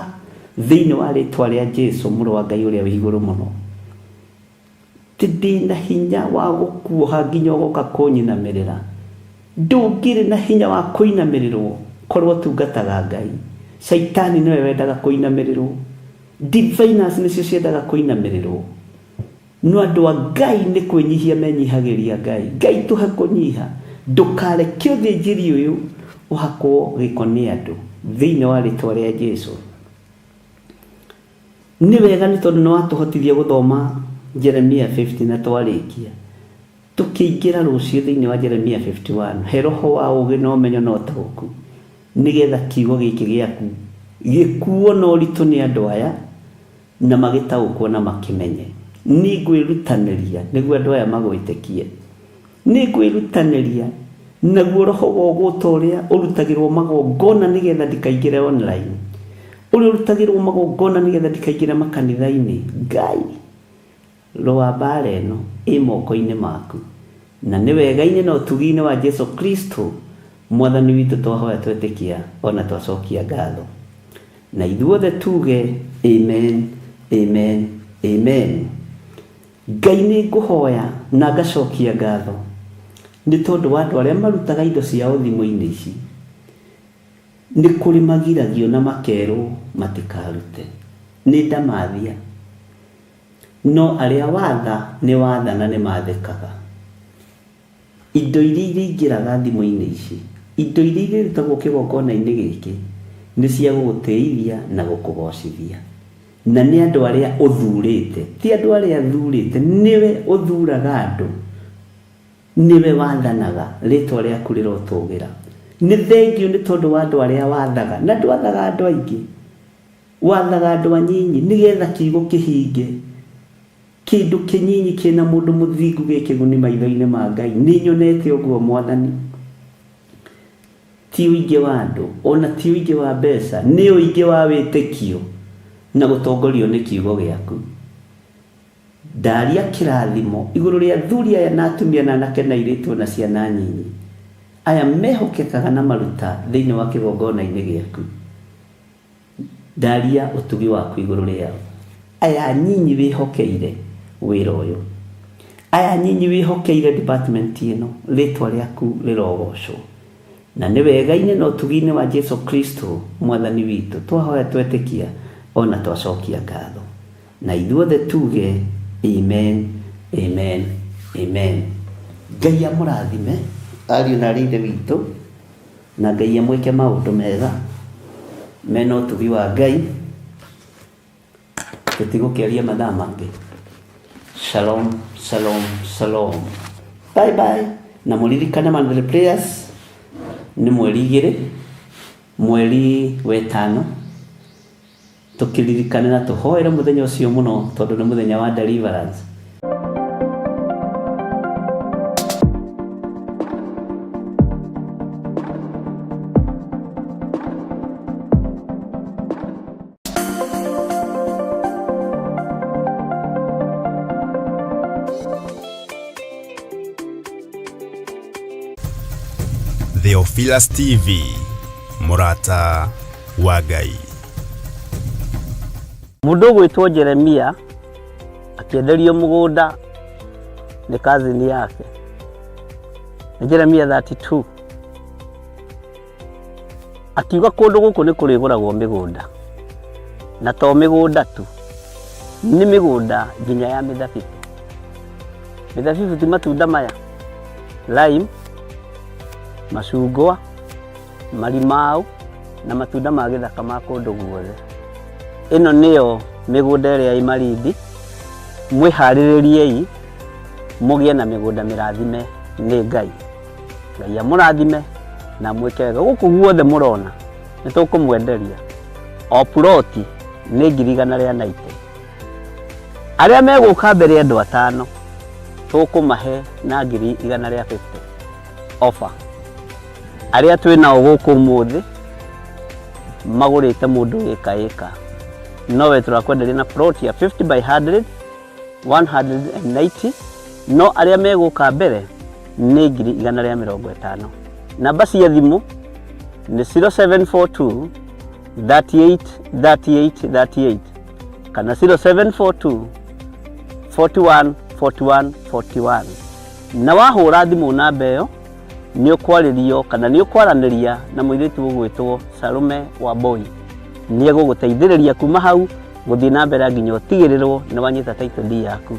thĩinĩ wa rĩtwa rĩa Jesu, mũrũ wa Ngai ũrĩa wĩ igũrũ mũno. Ti ndĩ na hinya wa gũkuoha nginya ũgoka kũnyinamĩrĩra, ndũngĩrĩ na hinya wa kũinamĩrĩrwo korwo tungataga Ngai. Shaitani nĩwe wendaga kũinamĩrĩrwo, diviners nĩcio ciendaga kũinamĩrĩrwo. no andu a Ngai nĩ kwĩnyihia menyihagĩria Ngai. Ngai tũhe kũnyiha, ndũkareke ũthĩnjĩri ũyũ ũhakwo gĩko nĩ andũ thĩinĩ wa rĩtwa rĩa Jesũ. Nĩ wega nĩ tondũ nĩ watũhotithia gũthoma Jeremia 50 na twarĩkia. Tukĩingĩra rũciũ thĩinĩ wa Jeremia 51, he roho wa ũũgĩ na ũmenyo na ũtaũku, nĩgetha kiugo gĩkĩ gĩaku gĩkuo na ũritũ nĩ andũ aya na magĩtaũkwo na makĩmenye. Nĩ ngwĩrutanĩria nĩguo andũ aya magwĩtĩkie. Nĩ ngwĩrutanĩria naguo roho wa ũgũta ũrĩa ũrutagĩrwo magongona nĩgetha ndikaingĩre online, ũrĩa ũrutagĩrwo magongona nĩgetha ndikaingĩre makanitha-inĩ. Ngai, roa mbara ĩno ĩ moko-inĩ maku, na nĩ wega-inĩ na ũtugi-inĩ wa Jesũ Kristo mwathani witũ twahoya twetĩkia ona twacokia ngatho. Na ithuothe tuge amen, amen, amen. Ngai nĩ ngũhoya na ngacokia ngatho nĩ tondũ wa andũ arĩa marutaga indo ciao thimũ-inĩ ici. Nĩ kũrĩ magiragio na makerwo matikarute, nĩ ndamathia, no arĩa watha nĩ watha na nĩ mathĩkaga. Indo iria ingĩraga thimũ-inĩ ici, indo iria irutagwo kĩgongona-inĩ gĩkĩ nĩ cia gũgũteithia na gũkũgocithia, na nĩ andũ arĩa ũthurĩte, ti andũ arĩa athurĩte. Nĩwe ũthuraga andũ, nĩwe wathanaga, rĩtwa rĩaku rĩrotũgĩra. Nĩ thengio nĩ tondũ wa andũ arĩa wathaga, na ndwathaga andũ aingĩ, wathaga andũ anyinyi nĩgetha kiugo kĩhinge. Kĩndũ kĩnyinyi kĩna mũndũ mũthingu gĩkĩguni maitho-inĩ ma Ngai. Nĩ nyonete ũguo Mwathani. Ti ũingĩ wa andũ, ona ti ũingĩ wa mbeca, nĩ ũingĩ wa wĩtĩkio na gũtongorio nĩ kiugo gĩaku. Ndaria kĩrathimo igũrũ rĩa athuri aya na atumia na anake na airĩtu na ciana nyinyi aya mehokekaga na maruta thĩinĩ wa kĩgongona-inĩ gĩaku. Ndaria ũtugi waku igũrũ rĩao. Aya nyinyi wĩhokeire wĩra ũyũ, aya nyinyi wĩhokeire department ĩno, rĩtwa rĩaku rĩrogocwo. Na nĩ wega-inĩ na ũtugi-inĩ wa Jesũ Kristo mwathani witũ twahoya twetĩkia ona twacokia ngatho. Na ithuothe tuge amen, amen, amen. Ngai amũrathime ariũ na aarĩ a Ithe witũ, na Ngai amwĩke maũndũ mega mena ũtugi wa Ngai. Tũtigũkĩaria mathaa mangĩ. Shalom, shalom, shalom. Bye bye. Na mũririkane monthly prayers nĩ mweri 2 mweri wa 5, tũkĩririkane na tũhoere mũthenya ũcio mũno tondũ nĩ mũthenya wa deliverance. Theophilus TV, mũrata wa Ngai. Mũndũ gwĩtwo Jeremia akĩenderio mũgũnda nĩ cousin yake. Nĩ Jeremia 32. Akiuga kũndũ gũkũ nĩ kũrĩgũragwo mĩgũnda, na to mĩgũnda tu, nĩ mĩgũnda nginya ya mĩthabibũ. Mĩthabibũ ti matunda maya, lime, macungwa, marimau na matunda ma gĩthaka ma kũndũ guothe. Ĩno nĩyo mĩgũnda ĩrĩa ĩ Malindi. Mwĩharĩrĩriei mũgĩe na mĩgũnda mĩrathime nĩ Ngai. Ngai amũrathime na mwĩke wega. Gũkũ guothe mũrona nĩ tũkũmwenderia. O ploti nĩ 190. Arĩa megũka mbere andũ 5 tũkũmahe na 150 offer. Arĩa twĩnao gũkũ mũthĩ magũrĩte mũndũ ĩka. Nowe turakwenderia na plot ya 50 by 100, 190. No arĩa megũka mbere nĩ 150. Namba cia thimũ nĩ 0742 38 38 38 kana 0742 41 41 41. Na wahũra thimũ namba ĩyo nĩ ũkwarĩrio kana nĩ ũkwaranĩria na mũirĩtu ũgwĩtwo Salome Wamboi. Nĩ egũgũteithĩrĩria kuma hau gũthiĩ na mbere nginya ũtigĩrĩrwo nĩ wanyita title deed yaku.